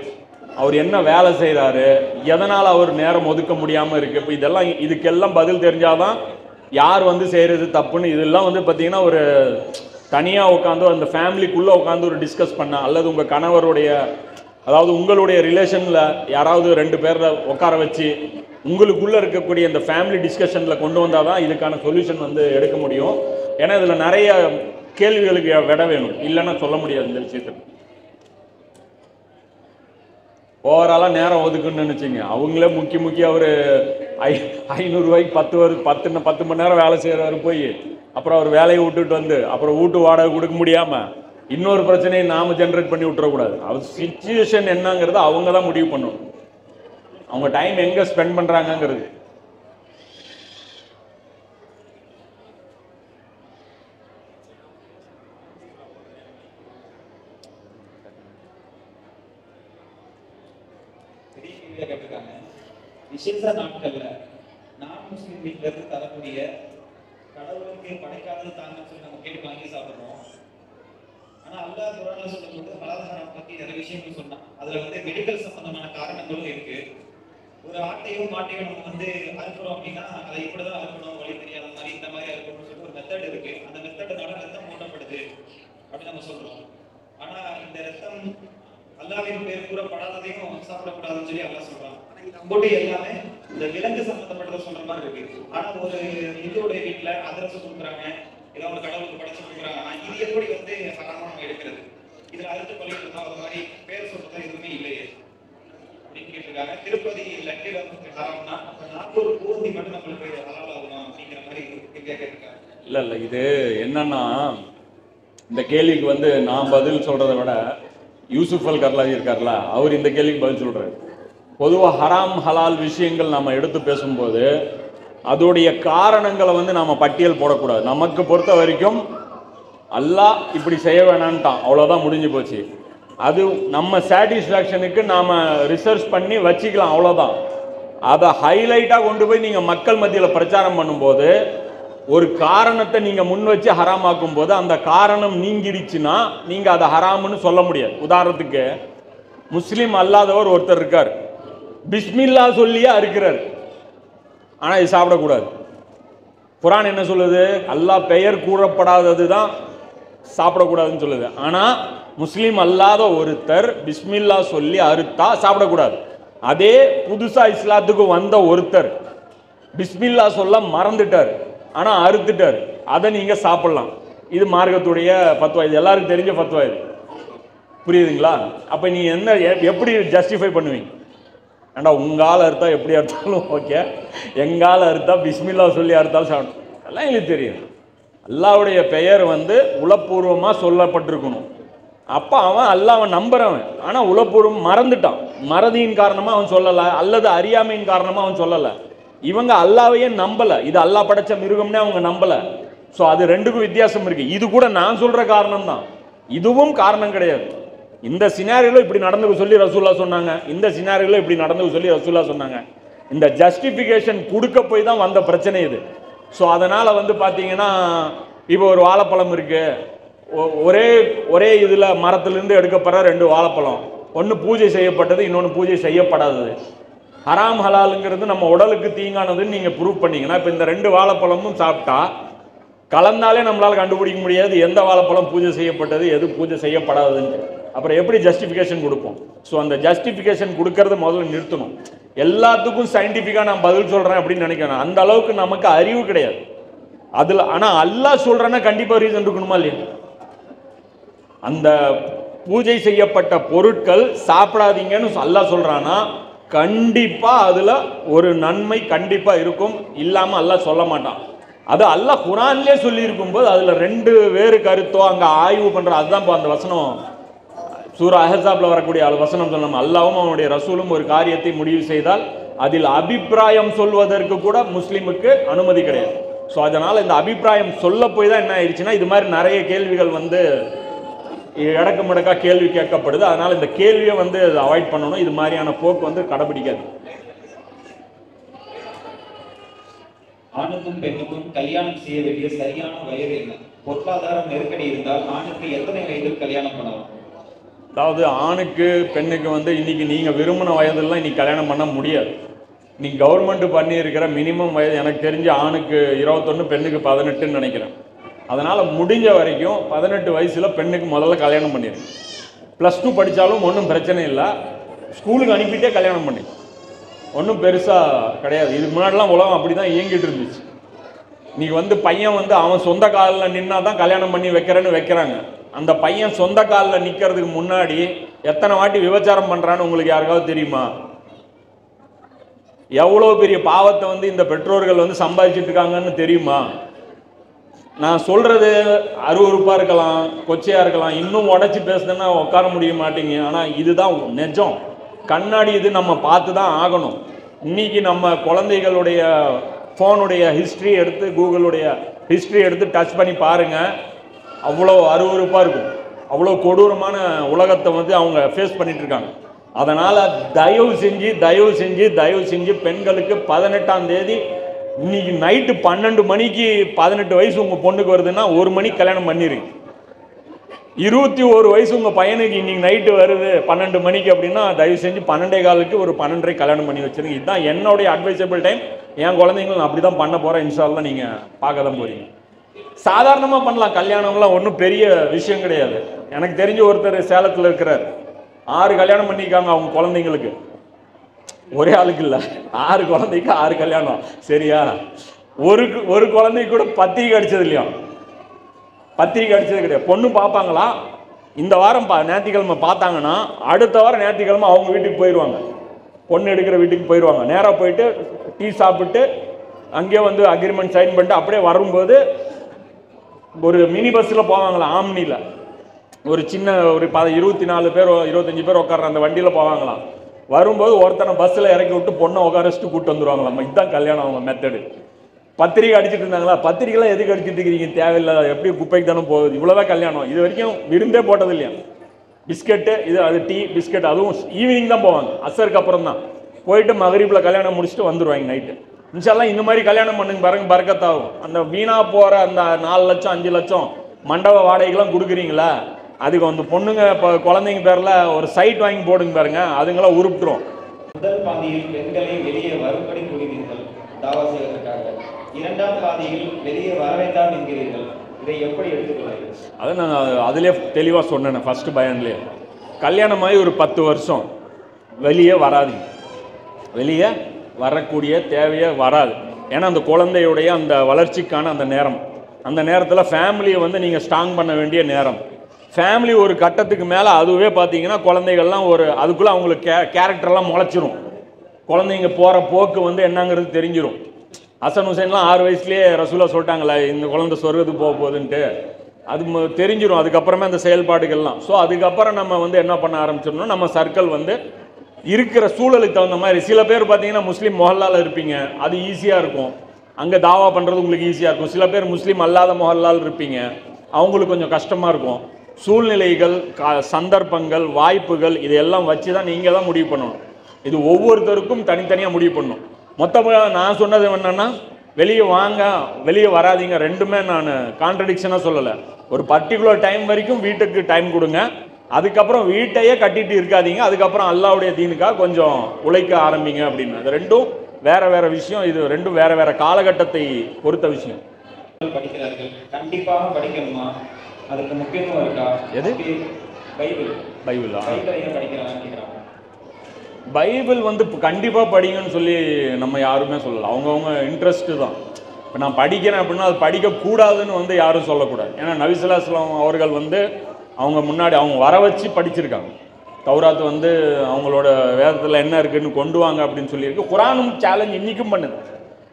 அவர் என்ன வேலை செய்கிறாரு, எதனால் அவர் நேரம் ஒதுக்க முடியாமல் இருக்குது. இப்போ இதுக்கெல்லாம் பதில் தெரிஞ்சாதான் யார் வந்து செய்கிறது தப்புன்னு. இதெல்லாம் வந்து பார்த்திங்கன்னா ஒரு தனியாக உட்காந்து அந்த ஃபேமிலிக்குள்ளே உட்காந்து ஒரு டிஸ்கஸ் பண்ண, அல்லது உங்கள் கணவருடைய அதாவது உங்களுடைய ரிலேஷனில் யாராவது 2 பேரை உட்கார வச்சு உங்களுக்குள்ளே இருக்கக்கூடிய இந்த ஃபேமிலி டிஸ்கஷனில் கொண்டு வந்தால் தான் இதுக்கான சொல்யூஷன் வந்து எடுக்க முடியும். ஏன்னா இதில் நிறைய கேள்விகளுக்கு விட வேணும், இல்லைன்னா சொல்ல முடியாது இந்த விஷயத்துக்கு. ஓவராலாக நேரம் ஒதுக்குன்னு நினச்சிங்க, அவங்களே முக்கிய ஒரு 500 ரூபாய்க்கு 10 மணி நேரம் வேலை செய்கிறவர் போய் அப்புறம் அவர் வேலையை விட்டுட்டு வந்து அப்புறம் வீட்டு வாடகை கொடுக்க முடியாமல் இன்னொரு பிரச்சனையை நாம் ஜென்ரேட் பண்ணி விட்டுறக்கூடாது. அவர் சிச்சுவேஷன் என்னங்கிறத அவங்க தான் முடிவு பண்ணணும், அவங்க டைம் எங்கே ஸ்பெண்ட் பண்ணுறாங்கங்கிறது. விசேஷ நாட்கள்ல நான் முஸ்லீம் வீட்டுல இருந்து தரக்கூடிய கடவுளுக்கு படைக்காதது தாங்கன்னு சொல்லி நம்ம கேட்டு வாங்கி சாப்பிடுறோம். ஆனா அல்லாஹ் குர்ஆன்ல சொல்லும்போது ஹலால் ஹராம் பத்தி நிறைய விஷயங்கள் சொன்னான். அதுல வந்து மெடிக்கல் சம்பந்தமான காரணங்களும் இருக்கு. ஒரு ஆட்டையோ மாட்டையோ நம்ம வந்து அறுக்கிறோம் அப்படின்னா அதை இப்படிதான் அறுக்கணும், வழி தெரியாத மாதிரி இந்த மாதிரி அறுக்கணும்னு சொல்லி ஒரு மெத்தட் இருக்கு. அந்த மெத்தட்னால ரத்தம் ஊட்டப்படுது அப்படின்னு நம்ம சொல்றோம். ஆனா இந்த ரத்தம் அல்லாஹ்வின் பேர் கூறப்படாததையும் சாப்பிடக்கூடாதுன்னு சொல்லி அல்லாஹ் சொல்றான். நம்மளோட எல்லாமே இந்த விலங்கு சம்பந்தப்பட்டதை சொல்ற மாதிரி இருக்கு. ஆனா ஒரு இந்துடைய வீட்டுல அதிரசம் கொடுக்குறாங்க, ஏதாவது ஒரு கடவுளுக்கு படைச்சு கொடுக்குறாங்க. இது எப்படி வந்து ஹராமா நம்ம எடுக்கிறது? இதுல அறுத்து கொள்ளையிட்டு ஒரு மாதிரி பேர் சொல்றதா எதுவுமே இல்லையே அப்படின்னு கேட்டிருக்காங்க. திருப்பதி லட்டில வந்து ஹராம்னா 400 பூந்தி மட்டும் நம்மளுக்கு ஹலால் ஆகணும் அப்படிங்கிற மாதிரி கேட்டிருக்காங்க. இல்லை இது என்னன்னா, இந்த கேள்விக்கு வந்து நான் பதில் சொல்றதை விட யூசுப் அல் கர்லாவி இருக்கார்ல, அவர் இந்த கேள்விக்கு பதில் சொல்றாரு. பொதுவாக ஹராம் ஹலால் விஷயங்கள் நம்ம எடுத்து பேசும்போது அதோடைய காரணங்களை வந்து நம்ம பட்டியல் போடக்கூடாது. நமக்கு பொறுத்த வரைக்கும் அல்லாஹ் இப்படி செய்ய வேணான்ட்டான், அவ்வளோதான், முடிஞ்சு போச்சு. அது நம்ம சாட்டிஸ்ஃபேக்ஷனுக்கு நாம் ரிசர்ச் பண்ணி வச்சுக்கலாம், அவ்வளோதான். அதை ஹைலைட்டாக கொண்டு போய் நீங்கள் மக்கள் மத்தியில் பிரச்சாரம் பண்ணும்போது ஒரு காரணத்தை நீங்கள் முன் வச்சு ஹராமாக்கும் போது அந்த காரணம் நீங்கிடுச்சுன்னா நீங்கள் அதை ஹராம்னு சொல்ல முடியாது. உதாரணத்துக்கு முஸ்லீம் அல்லாதவர் ஒருத்தர் இருக்கார், பிஸ்மில்லா சொல்லியே அறுக்கிறார், ஆனால் இது சாப்பிடக்கூடாது. குர்ஆன் என்ன சொல்லுது? அல்லாஹ் பெயர் கூறப்படாதது தான் சாப்பிடக்கூடாதுன்னு சொல்லுது. ஆனால் முஸ்லீம் அல்லாத ஒருத்தர் பிஸ்மில்லா சொல்லி அறுத்தா சாப்பிடக்கூடாது. அதே புதுசாக இஸ்லாத்துக்கு வந்த ஒருத்தர் பிஸ்மில்லா சொல்ல மறந்துட்டார், ஆனால் அறுத்துட்டார், அதை நீங்கள் சாப்பிடலாம். இது மார்க்கத்துடைய ஃபத்வா, இது எல்லாருக்கும் தெரிஞ்ச ஃபத்வா. இது புரியுதுங்களா? அப்போ நீங்கள் எப்படி ஜஸ்டிஃபை பண்ணுவீங்க? ஏண்டா உங்கால் அறுத்தா எப்படி அறுத்தாலும் ஓகே, எங்கால் அறுத்தா பிஸ்மில்லா சொல்லி அறுத்தாலும் சாப்பிடும், எல்லாம் எங்களுக்கு தெரியும். அல்லாவுடைய பெயர் வந்து உளப்பூர்வமாக சொல்லப்பட்டிருக்கணும். அப்போ அவன் நம்புறவன், ஆனால் உளப்பூர்வம் மறந்துட்டான். மறதியின் காரணமாக அவன் சொல்லலை, அல்லது அறியாமையின் காரணமாக அவன் சொல்லலை. இவங்க அல்லாவையே நம்பலை, இது அல்லா படைச்ச மிருகம்னே அவங்க நம்பலை. ஸோ அது ரெண்டுக்கும் வித்தியாசம் இருக்கு. இது கூட நான் சொல்ற காரணம் தான், இதுவும் காரணம் கிடையாது. இந்த சினாரியோல இப்படி நடந்துக்க சொல்லி ரசூல்லா சொன்னாங்க, இந்த சினாரியோல இப்படி நடந்துக்க சொல்லி ரசூல்லா சொன்னாங்க. இந்த ஜஸ்டிஃபிகேஷன் கொடுக்க போய் தான் வந்த பிரச்சனை இது. ஸோ அதனால வந்து பார்த்தீங்கன்னா, இப்போ ஒரு வாழைப்பழம் இருக்கு, ஒரே இதில் மரத்திலிருந்து எடுக்கப்படுற 2 வாழைப்பழம், ஒன்று பூஜை செய்யப்பட்டது, இன்னொன்று பூஜை செய்யப்படாதது. ஹராம் ஹலாலுங்கிறது நம்ம உடலுக்கு தீங்கானதுன்னு நீங்கள் ப்ரூவ் பண்ணீங்கன்னா, இப்போ இந்த 2 வாழைப்பழமும் சாப்பிட்டா கலந்தாலே நம்மளால் கண்டுபிடிக்க முடியாது எந்த வாழைப்பழம் பூஜை செய்யப்பட்டது, எது பூஜை செய்யப்படாததுன்னு. அப்புறம் எப்படி ஜஸ்டிஃபிகேஷன் கொடுப்போம்? ஸோ அந்த ஜஸ்டிஃபிகேஷன் கொடுக்கறத முதல்ல நிறுத்தணும். எல்லாத்துக்கும் சயின்டிஃபிக்காக நான் பதில் சொல்கிறேன் அப்படின்னு நினைக்கிறேன், அந்த அளவுக்கு நமக்கு அறிவு கிடையாது அதில். ஆனால் அல்லாஹ் சொல்கிறேன்னா கண்டிப்பாக ரீசன் இருக்கணுமா இல்லையா? அந்த பூஜை செய்யப்பட்ட பொருட்கள் சாப்பிடாதீங்கன்னு அல்லாஹ் சொல்கிறான்னா கண்டிப்பாக அதில் ஒரு நன்மை கண்டிப்பாக இருக்கும், இல்லாமல் அல்லாஹ் சொல்ல மாட்டான். அது அல்லாஹ் குரான்லேயே சொல்லியிருக்கும் போது அதில் 2 வேறு கருத்தோ அங்கே ஆய்வு பண்ணுற, அதுதான் இப்போ அந்த வசனம் சூரா அஹ்ஸாப்ல வரக்கூடிய வசனம் சொன்னோம். அல்லாஹ்வும் அவனுடைய ரசூலும் ஒரு காரியத்தை முடிவு செய்தால் அதில் அபிப்பிராயம் சொல்வதற்கு கூட முஸ்லீமுக்கு அனுமதி கிடையாது. ஸோ அதனால் இந்த அபிப்பிராயம் சொல்ல போய் தான் என்ன ஆயிடுச்சுன்னா, இது மாதிரி நிறைய கேள்விகள் வந்து இடக்கு முடக்கா கேள்வி கேட்கப்படுது. அதனால் இந்த கேள்வியை வந்து அவாய்ட் பண்ணணும், இது மாதிரியான போக்கு வந்து கடைபிடிக்காது. ஆணுக்கும் பெண்ணுக்கும் கல்யாணம் செய்ய வேண்டிய சரியான வயது என்ன? பொருளாதார நெருக்கடி இருந்தால் ஆணுக்கு எத்தனை வயதில் கல்யாணம் பண்ணலாம்? அதாவது ஆணுக்கு பெண்ணுக்கு வந்து இன்னைக்கு நீங்கள் விரும்பின வயதெல்லாம் இன்னைக்கு கல்யாணம் பண்ண முடியாது. இன்னைக்கு கவர்மெண்ட் பண்ணியிருக்கிற மினிமம் வயது எனக்கு தெரிஞ்சு ஆணுக்கு 21, பெண்ணுக்கு 18ன்னு நினைக்கிறேன். அதனால் முடிஞ்ச வரைக்கும் 18 வயசில் பெண்ணுக்கு முதல்ல கல்யாணம் பண்ணிடுங்க. +2 படித்தாலும் ஒன்றும் பிரச்சனை இல்லை, ஸ்கூலுக்கு அனுப்பிட்டே கல்யாணம் பண்ணி ஒன்றும் பெருசாக கிடையாது. இதுக்கு முன்னாடிலாம் உலகம் அப்படி தான் இயங்கிட்டு இருந்துச்சு. இன்னைக்கு வந்து பையன் வந்து அவன் சொந்த காலில் நின்னா தான் கல்யாணம் பண்ணி வைக்கிறேன்னு வைக்கிறாங்க. அந்த பையன் சொந்த காலில் நிற்கிறதுக்கு முன்னாடி எத்தனை வாட்டி விபச்சாரம் பண்ணுறான்னு உங்களுக்கு யாருக்காவது தெரியுமா? எவ்வளோ பெரிய பாவத்தை வந்து இந்த பெற்றோர்கள் வந்து சம்பாதிச்சுட்டு இருக்காங்கன்னு தெரியுமா? நான் சொல்கிறது அருவருப்பாக இருக்கலாம், கொச்சையாக இருக்கலாம், இன்னும் உடச்சி பேசுதுன்னா உட்கார முடிய மாட்டீங்க. ஆனால் இதுதான் நிஜம், கண்ணாடி இது, நம்ம பார்த்து தான் ஆகணும். இன்றைக்கி நம்ம குழந்தைகளுடைய ஃபோனுடைய ஹிஸ்ட்ரி எடுத்து, கூகுளுடைய ஹிஸ்ட்ரி எடுத்து டச் பண்ணி பாருங்கள், அவ்வளோ அருவருப்பாக இருக்கும். அவ்வளோ கொடூரமான உலகத்தை வந்து அவங்க ஃபேஸ் பண்ணிகிட்டு இருக்காங்க. அதனால் தயவு செஞ்சு பெண்களுக்கு 18ஆம் தேதி இன்னைக்கு நைட்டு 12 மணிக்கு 18 வயசு உங்கள் பொண்ணுக்கு வருதுன்னா 1 மணிக்கு கல்யாணம் பண்ணிடுங்க. 21 வயசு உங்கள் பையனுக்கு இன்னைக்கு நைட்டு வருது 12 மணிக்கு அப்படின்னா தயவு செஞ்சு 12:15க்கு ஒரு 12:30 கல்யாணம் பண்ணி வச்சுருங்க. இதுதான் என்னுடைய அட்வைசபிள் டைம். என் குழந்தைங்களும் நான் அப்படி தான் பண்ண போகிறேன். இன்ஷால்லாம் நீங்கள் பார்க்க தான் போகிறீங்க. சாதாரணமாக பண்ணலாம், கல்யாணம்லாம் ஒன்றும் பெரிய விஷயம் கிடையாது. எனக்கு தெரிஞ்ச ஒருத்தர் சேலத்தில் இருக்கிறார், 6 கல்யாணம் பண்ணியிருக்காங்க அவங்க குழந்தைங்களுக்கு. ஒரே ஆளுக்கு இல்லை, 6 குழந்தைக்கு 6 கல்யாணம். சரியா? ஒரு குழந்தைக்கு கூட பத்திரிக்கை அடிச்சது இல்லையா? பத்திரிக்கை அடிச்சது கிடையாது. பொண்ணு பார்ப்பாங்களா, இந்த வாரம் ஞாயிற்றுக்கிழமை பார்த்தாங்கன்னா அடுத்த வாரம் ஞாயிற்றுக்கிழமை அவங்க வீட்டுக்கு போயிடுவாங்க, பொண்ணு எடுக்கிற வீட்டுக்கு போயிடுவாங்க. நேராக போயிட்டு டீ சாப்பிட்டு அங்கேயே வந்து அக்ரிமெண்ட் சைன் பண்ணிட்டு அப்படியே வரும்போது ஒரு மினி பஸ்ஸில் போவாங்களா, ஆம்னியில் ஒரு சின்ன ஒரு 24 பேர் 25 பேர் உட்கார்ற அந்த வண்டியில் போவாங்களாம். வரும்போது ஒருத்தனை பஸ்ஸில் இறக்கி விட்டு பொண்ணை உட்கார வச்சுட்டு கூப்பிட்டு வந்துடுவாங்களாம். இதுதான் கல்யாணம் அவங்க மெத்தடு. பத்திரிக்கை அடிச்சுட்டு இருந்தாங்களா, பத்திரிக்கைலாம் எதுக்கு அடிச்சுட்டு இருக்கிறீங்க, தேவையில்லை, எப்படி குப்பைக்கு தானே போகுது, இவ்வளோதான் கல்யாணம். இது வரைக்கும் விருந்தே போட்டது இல்லையா? பிஸ்கெட்டு இது அது டீ பிஸ்கெட், அதுவும் ஈவினிங் தான் போவாங்க, அசருக்கு அப்புறம் தான் போயிட்டு மகரிப்பில் கல்யாணம் முடிச்சுட்டு வந்துடுவாங்க நைட்டு. இன்ஷால்லாம் இந்த மாதிரி கல்யாணம் பண்ணுங்க பாருங்க, பறக்கத்தாகும். அந்த வீணாக போகிற அந்த 4 லட்சம் 5 லட்சம் மண்டப வாடகைக்கெல்லாம் கொடுக்குறீங்களா, அதுக்கு வந்து பொண்ணுங்க இப்போ குழந்தைங்க பேரில் ஒரு சைட் வாங்கி போடுங்க பாருங்க, அதுங்களாம் உருப்பிட்டுரும். முதல் பாதியில் பெண்களை வெளியே வரும்படி கூறுவீர்கள் தாவா செய்வதற்காக, 2ஆம் பாதியில் வெளியே வர வேண்டாம் என்கிறீர்கள், இதை எப்படி எடுத்துக்கொள்ளுங்கள்? அதை நான் அதிலே தெளிவாக சொன்னேன் ஃபஸ்ட்டு பயான்லேயே. கல்யாணமாகி ஒரு 10 வருஷம் வெளியே வராதிங்க, வெளியே வரக்கூடிய தேவையே வராது. ஏன்னா அந்த குழந்தையுடைய அந்த வளர்ச்சிக்கான அந்த நேரம், அந்த நேரத்தில் ஃபேமிலியை வந்து நீங்கள் ஸ்ட்ராங் பண்ண வேண்டிய நேரம். ஃபேமிலி ஒரு கட்டத்துக்கு மேலே அதுவே பார்த்தீங்கன்னா குழந்தைகள்லாம் ஒரு அதுக்குள்ளே அவங்களுக்கு கேரக்டர்லாம் முளைச்சிரும். குழந்தைங்க போகிற போக்கு வந்து என்னங்கிறது தெரிஞ்சிடும். ஹசன் ஹுசைன்லாம் 6 வயசுலேயே ரசூலா சொல்லிட்டாங்களே இந்த குழந்தை சொர்க்கத்துக்கு போக போகுதுன்ட்டு, அது தெரிஞ்சிடும் அதுக்கப்புறமே அந்த செயல்பாடுகள்லாம். ஸோ அதுக்கப்புறம் நம்ம வந்து என்ன பண்ண ஆரம்பிச்சிடணும், நம்ம சர்க்கிள் வந்து இருக்கிற சூழலுக்கு தகுந்த மாதிரி. சில பேர் பார்த்தீங்கன்னா முஸ்லீம் மொஹல்லாவில் இருப்பீங்க, அது ஈஸியாக இருக்கும், அங்கே தாவா பண்ணுறது உங்களுக்கு ஈஸியாக இருக்கும். சில பேர் முஸ்லீம் அல்லாத மொஹல்லாவில் இருப்பீங்க, அவங்களுக்கு கொஞ்சம் கஷ்டமாக இருக்கும். சூழ்நிலைகள், சந்தர்ப்பங்கள், வாய்ப்புகள் இதையெல்லாம் வச்சு தான் நீங்கள் தான் முடிவு பண்ணணும். இது ஒவ்வொருத்தருக்கும் தனித்தனியாக முடிவு பண்ணணும். மொத்தமாக நான் சொன்னது என்னென்னா, வெளியே வாங்க வெளியே வராதிங்க, ரெண்டுமே நான் கான்ட்ரடிக்ஷனாக சொல்லலை. ஒரு பர்டிகுலர் டைம் வரைக்கும் வீட்டுக்கு டைம் கொடுங்க, அதுக்கப்புறம் வீட்டையே கட்டிட்டு இருக்காதீங்க, அதுக்கப்புறம் அல்லாவுடைய தீனுக்காக கொஞ்சம் உழைக்க ஆரம்பிங்க அப்படின்னு. அது ரெண்டும் வேற வேற விஷயம், இது ரெண்டும் வேற வேற காலகட்டத்தை பொறுத்த விஷயம். படிக்கிறார்கள், கண்டிப்பாக படிக்கணுமா? அதுக்கு முக்கியத்துவம் இருக்கா? எது? பைபிள். பைபிளா? பைபிள் படிக்கிறாங்கன்னு கேட்குறாங்க. பைபிள் வந்து கண்டிப்பாக படிங்கன்னு சொல்லி நம்ம யாருமே சொல்லலை, அவங்கவுங்க இன்ட்ரெஸ்ட்டு தான். இப்போ நான் படிக்கிறேன் அப்படின்னா அது படிக்கக்கூடாதுன்னு வந்து யாரும் சொல்லக்கூடாது. ஏன்னா நபி ஸல்லல்லாஹு அலைஹி வஸல்லம் அவர்கள் வந்து அவங்க முன்னாடி அவங்க வர வச்சு படிச்சிருக்காங்க. தௌராத் வந்து அவங்களோட வேதத்தில் என்ன இருக்குன்னு கொண்டு வாங்க அப்படின்னு சொல்லியிருக்கு. குரானும் சேலஞ்ச் இன்றைக்கும் பண்ணுது.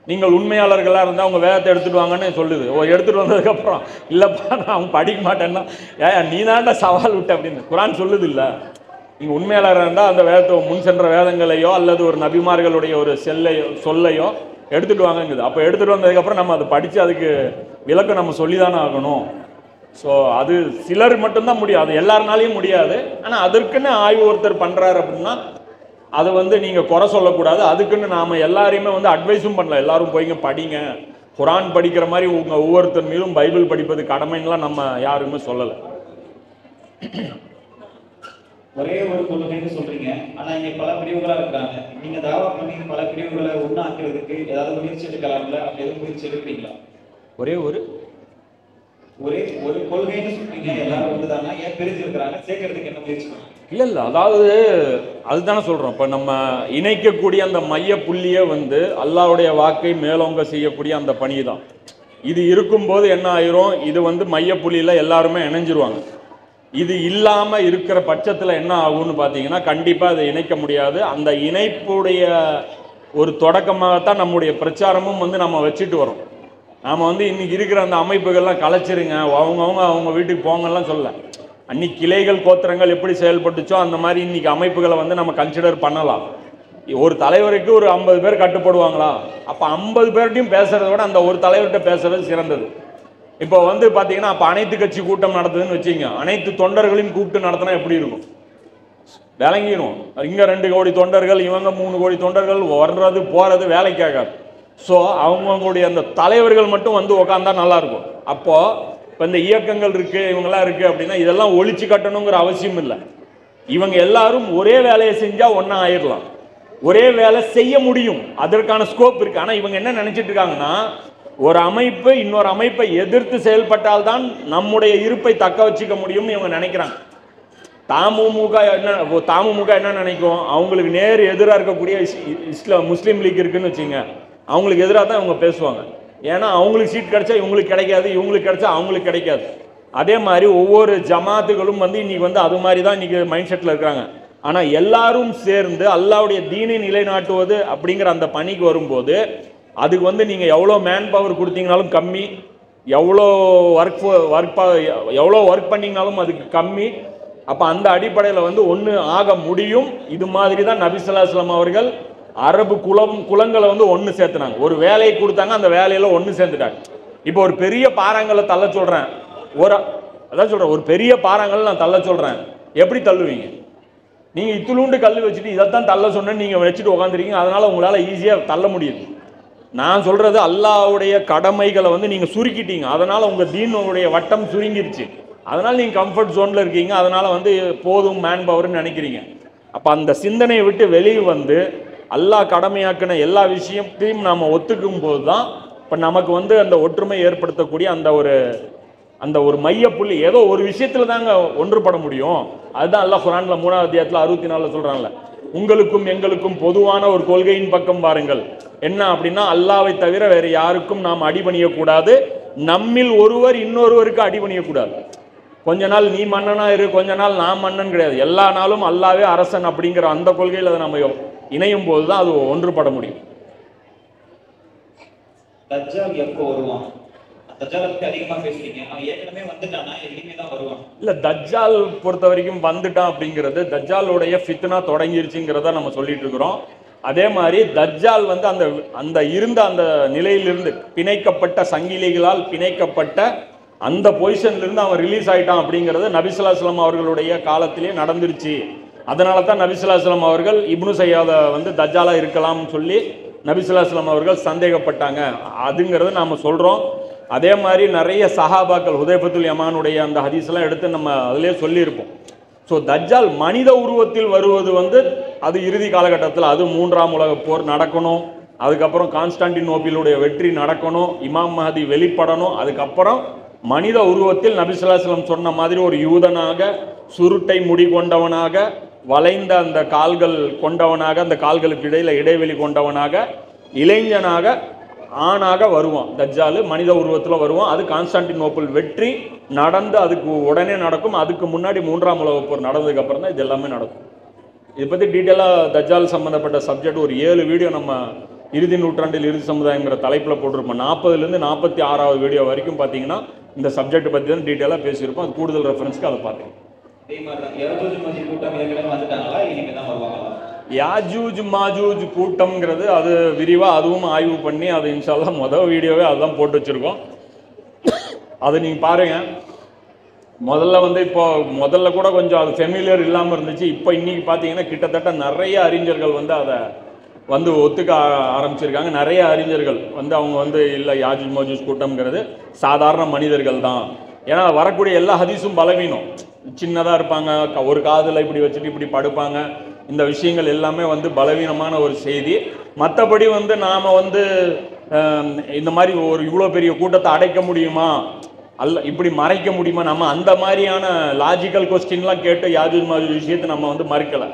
நீங்கள் உண்மையாளர்களாக இருந்தால் அவங்க வேதத்தை எடுத்துகிட்டு வாங்கன்னு சொல்லுது. எடுத்துகிட்டு வந்ததுக்கப்புறம் இல்லைப்பா நான் அவங்க படிக்க மாட்டேன்னா, நீ தாண்டா சவால் விட்ட அப்படின்னு குரான் சொல்லுது. இல்லை, நீங்கள் உண்மையாளராக இருந்தால் அந்த வேதத்தை முன் சென்ற வேதங்களையோ அல்லது ஒரு நபிமார்களுடைய ஒரு சொல்லையோ எடுத்துகிட்டு வாங்கங்குது. அப்போ எடுத்துகிட்டு வந்ததுக்கப்புறம் நம்ம அதை படித்து அதுக்கு விளக்கம் நம்ம சொல்லி தானே ஆகணும். ஸோ அது சிலர் மட்டும்தான் முடியும், அது எல்லாருனாலையும் முடியாது. ஆனால் அதற்குன்னு ஆய்வு ஒருத்தர் பண்ணுறாரு அப்படின்னா அதை வந்து நீங்கள் குறை சொல்லக்கூடாது. அதுக்குன்னு நாம் எல்லாரையுமே வந்து அட்வைஸும் பண்ணலாம், எல்லாரும் போய்ங்க படிங்க, குரான் படிக்கிற மாதிரி உங்கள் ஒவ்வொருத்தர் மீதும் பைபிள் படிப்பது கடமைன்னெலாம் நம்ம யாருமே சொல்லலை. ஒரே ஒரு கொள்கைன்னு சொல்றீங்க, ஆனா இங்க பல பிரிவுகளா இருக்காங்க. நீங்க தாவா பண்ணி பல பிரிவுகளை ஒண்ணாக்குறதுக்கு ஏதாவது முயற்சி எடுக்கலாம்ல? அப்படி எதுவும் முயற்சி எடுக்கிறீங்களா? ஒரே ஒரு கொள்கைன்னு சொல்றீங்க, எல்லாரும் ஒன்றுதானா? ஏன் பிரிஞ்சு இருக்கிறாங்க? சேர்க்கறதுக்கு என்ன முயற்சி பண்ணுங்க? இல்லை, அதாவது அதுதானே சொல்கிறோம். இப்போ நம்ம இணைக்கக்கூடிய அந்த மைய புள்ளியே வந்து அல்லாஹ்வுடைய வாக்கை மேலோங்க செய்யக்கூடிய அந்த பணி தான். இது இருக்கும்போது என்ன ஆயிரும், இது வந்து மைய புள்ளியில் எல்லாருமே இணைஞ்சிருவாங்க. இது இல்லாமல் இருக்கிற பட்சத்தில் என்ன ஆகும்னு பார்த்தீங்கன்னா, கண்டிப்பாக அதை இணைக்க முடியாது. அந்த இணைப்புடைய ஒரு தொடக்கமாகத்தான் நம்முடைய பிரச்சாரமும் வந்து நம்ம வச்சுட்டு வரோம். நாம் வந்து இன்றைக்கி இருக்கிற அந்த அமைப்புகள்லாம் கலைச்சிருங்க, அவங்க வீட்டுக்கு போங்கலாம் சொல்லலை. அன்றைக்கி கிளைகள் கோத்திரங்கள் எப்படி செயல்பட்டுச்சோ அந்த மாதிரி இன்றைக்கி அமைப்புகளை வந்து நம்ம கன்சிடர் பண்ணலாம். ஒரு தலைவருக்கு ஒரு 50 பேர் கட்டுப்படுவாங்களா? அப்போ 50 பேர்கிட்டையும் பேசுகிறத விட அந்த ஒரு தலைவர்கிட்ட பேசுகிறது சிறந்தது. இப்போ வந்து பார்த்தீங்கன்னா, அப்போ அனைத்து கட்சி கூட்டம் நடத்துதுன்னு வச்சுங்க, அனைத்து தொண்டர்களையும் கூப்பிட்டு நடத்தினா எப்படி இருக்கும்? விளங்கிடும். இங்கே 2 கோடி தொண்டர்கள், இவங்க 3 கோடி தொண்டர்கள், வர்றது போகிறது வேலைக்காகாது. ஸோ அவங்களுடைய அந்த தலைவர்கள் மட்டும் வந்து உக்காந்தா நல்லாயிருக்கும். அப்போது இப்போ இந்த இயக்கங்கள் இருக்குது, இவங்கெல்லாம் இருக்குது அப்படின்னா இதெல்லாம் ஒழிச்சு கட்டணுங்கிற அவசியம் இல்லை. இவங்க எல்லாரும் ஒரே வேலையை செஞ்சால் ஒன்றா ஆயிடலாம், ஒரே வேலை செய்ய முடியும், அதற்கான ஸ்கோப் இருக்குது. ஆனால் இவங்க என்ன நினச்சிட்டு இருக்காங்கன்னா, ஒரு அமைப்பு இன்னொரு அமைப்பை எதிர்த்து செயல்பட்டால்தான் நம்முடைய இருப்பை தக்க வச்சுக்க முடியும்னு இவங்க நினைக்கிறாங்க. தாமுமுக என்ன நினைக்கும், அவங்களுக்கு நேர் எதிராக இருக்கக்கூடிய முஸ்லீம் லீக் இருக்குன்னு வச்சுங்க, அவங்களுக்கு எதிராக தான் இவங்க பேசுவாங்க. ஏன்னா அவங்களுக்கு சீட் கிடைச்சா இவங்களுக்கு கிடைக்காது, இவங்களுக்கு கிடைச்சா அவங்களுக்கு கிடைக்காது. அதே மாதிரி ஒவ்வொரு ஜமாத்துகளும் வந்து இன்னைக்கு வந்து அது மாதிரி தான் இன்னைக்கு மைண்ட் செட்டில் இருக்கிறாங்க. ஆனால் எல்லாரும் சேர்ந்து அல்லாஹ்வுடைய தீனை நிலைநாட்டுவது அப்படிங்கிற அந்த பணிக்கு வரும்போது அதுக்கு வந்து நீங்கள் எவ்வளோ மேன் பவர் கொடுத்தீங்கனாலும் கம்மி, எவ்வளோ ஒர்க் பண்ணிங்கனாலும் அதுக்கு கம்மி. அப்போ அந்த அடிப்படையில் வந்து ஒன்று ஆக முடியும். இது மாதிரி தான் நபி ஸல்லல்லாஹு அலைஹி வஸல்லம் அவர்கள் அரபு குலங்களை வந்து ஒன்று சேர்த்துனாங்க. ஒரு வேலையை கொடுத்தாங்க, அந்த வேலையில் ஒன்று சேர்ந்துட்டாங்க. இப்போ ஒரு பெரிய பாறாங்கல்லை தள்ள சொல்கிறேன், ஒரு பெரிய பாறாங்கல்லை நான் தள்ள சொல்கிறேன், எப்படி தள்ளுவீங்க? நீங்கள் இத்துளூண்டு கல் வச்சுட்டு இதைத்தான் தள்ள சொன்னேன்னு நீங்கள் வச்சுட்டு உட்காந்துருக்கீங்க, அதனால் உங்களால் ஈஸியாக தள்ள முடியுது. நான் சொல்கிறது அல்லாஹ்வுடைய கடமைகளை வந்து நீங்கள் சுருக்கிட்டீங்க, அதனால் உங்கள் தீனுடைய வட்டம் சுருங்கிருச்சு, அதனால் நீங்கள் கம்ஃபர்ட் ஜோனில் இருக்கீங்க, அதனால் வந்து போதும் மேன் பவர்னு நினைக்கிறீங்க. அப்போ அந்த சிந்தனையை விட்டு வெளியே வந்து அல்லாஹ் கடமையாக்கின எல்லா விஷயத்தையும் நாம் ஒத்துக்கும் போது தான் இப்போ நமக்கு வந்து அந்த ஒற்றுமை ஏற்படுத்தக்கூடிய அந்த ஒரு மையப்புள்ளி ஏதோ ஒரு விஷயத்தில் தாங்க ஒன்றுபட முடியும். அதுதான் அல்லாஹ் குர்ஆனில் 3ஆவது அத்தியாயத்தில் 64 சொல்கிறாங்கல்ல, உங்களுக்கும் எங்களுக்கும் பொதுவான ஒரு கொள்கையின் பக்கம் பாருங்கள். என்ன அப்படின்னா, அல்லாஹ்வை தவிர வேறு யாருக்கும் நாம் அடிபணியக்கூடாது, நம்மில் ஒருவர் இன்னொருவருக்கு அடிபணியக்கூடாது. கொஞ்ச நாள் நீ மன்னனா இரு, கொஞ்ச நாள் நான் மன்னன் கிடையாது, எல்லா நாளும் அல்லாஹ்வே அரசன் அப்படிங்கிற அந்த கொள்கையில் அதை நம்ம இணையும் போது தான் அது ஒன்றுபட முடியும். தஜ்ஜால் எப்போ வருவான்? தஜ்ஜாலை பத்தி அதிகமா பேசுறீங்க. அவன் ஏற்கனவே வந்துட்டானா, இனிமே தான் வருவான்? இல்ல, தஜ்ஜால் பொறுத்த வரைக்கும் வந்துட்டான் அப்படிங்கிறது தஜ்ஜாலுடைய ஃபித்னா தொடங்கிருச்சுங்கிறத நம்ம சொல்லிட்டு இருக்கிறோம். அதே மாதிரி தஜ்ஜால் வந்து அந்த அந்த இருந்த அந்த நிலையிலிருந்து பிணைக்கப்பட்ட சங்கிலிகளால் பிணைக்கப்பட்ட அந்த பொசிஷன்லேருந்து அவன் ரிலீஸ் ஆகிட்டான் அப்படிங்கிறது நபி ஸல்லல்லாஹு அலைஹி வஸல்லம் அவர்களுடைய காலத்திலே நடந்துருச்சு. அதனால தான் நபி ஸல்லல்லாஹு அலைஹி வஸல்லம் அவர்கள் இப்னு சையாத வந்து தஜ்ஜாலாக இருக்கலாம்னு சொல்லி நபி ஸல்லல்லாஹு அலைஹி வஸல்லம் அவர்கள் சந்தேகப்பட்டாங்க. அதுங்கிறது நாம் சொல்கிறோம். அதே மாதிரி நிறைய சஹாபாக்கள் ஹுதைஃபத்துல் யமானுடைய அந்த ஹதீஸ்லாம் எடுத்து நம்ம அதிலே சொல்லியிருப்போம். ஸோ தஜ்ஜால் மனித உருவத்தில் வருவது வந்து அது இறுதி காலகட்டத்தில், அது 3ஆம் உலகப் போர் நடக்கணும், அதுக்கப்புறம் கான்ஸ்டான்டினோப்பிளுடைய வெற்றி நடக்கணும், இமாம் மஹதி வெளிப்படணும், அதுக்கப்புறம் மனித உருவத்தில் நபி ஸல்லல்லாஹு அலைஹி வஸல்லம் சொன்ன மாதிரி ஒரு யூதனாக, சுருட்டை முடி கொண்டவனாக, வளைந்த அந்த கால்கள் கொண்டவனாக, அந்த கால்களுக்கு இடையில் இடைவெளி கொண்டவனாக, இளைஞனாக, ஆணாக வருவான். தஜ்ஜால் மனித உருவத்தில் வருவான். அது கான்ஸ்டான்டினோப்பிள் வெற்றி நடந்து அதுக்கு உடனே நடக்கும். அதுக்கு முன்னாடி 3ஆம் உலகப் போர் நடந்ததுக்கு அப்புறம் தான் இது எல்லாமே நடக்கும். இதை பற்றி டீட்டெயிலாக தஜ்ஜால் சம்மந்தப்பட்ட சப்ஜெக்ட் ஒரு 7 வீடியோ நம்ம இறுதி நூற்றாண்டில் இறுதி சமுதாயங்கிற தலைப்பில் போட்டிருப்போம். 40லேருந்து 46வது வீடியோ வரைக்கும் பார்த்தீங்கன்னா இந்த சப்ஜெக்ட் பற்றி தான் டீட்டெயிலாக பேசியிருப்போம். அது கூடுதல் ரெஃபரன்ஸ்க்கு அதை பார்த்தேன். யாஜூஜ் மாஜூஜ் கூட்டம்ங்கிறது அது விரிவாக அதுவும் ஆய்வு பண்ணி அது இன்ஷா அல்லாஹ் முதல் வீடியோவே அதுதான் போட்டு வச்சுருக்கோம். அது நீங்கள் பாருங்கள். முதல்ல வந்து முதல்ல கூட கொஞ்சம் அது ஃபெமிலியர் இல்லாமல் இருந்துச்சு. இப்போ இன்றைக்கி பார்த்தீங்கன்னா கிட்டத்தட்ட நிறைய அறிஞர்கள் வந்து அதை வந்து ஒத்துக்க ஆரம்பிச்சிருக்காங்க. நிறைய அறிஞர்கள் வந்து அவங்க வந்து இல்லை யாஜூஜ் மாஜூஜ் கூட்டம்ங்கிறது சாதாரண மனிதர்கள் தான். ஏன்னா வரக்கூடிய எல்லா ஹதீஸும் பலவீனம், சின்னதாக இருப்பாங்க, ஒரு காதில் இப்படி வச்சுட்டு இப்படி படுப்பாங்க. இந்த விஷயங்கள் எல்லாமே வந்து பலவீனமான ஒரு செய்தி. மற்றபடி வந்து நாம் வந்து இந்த மாதிரி ஒரு இவ்வளோ பெரிய கூட்டத்தை அடைக்க முடியுமா, அல்ல இப்படி மறைக்க முடியுமா, நம்ம அந்த மாதிரியான லாஜிக்கல் கொஸ்டின்லாம் கேட்டு யாஜூஜ் மாஜூஜ் விஷயத்தை நம்ம வந்து மறுக்கலை.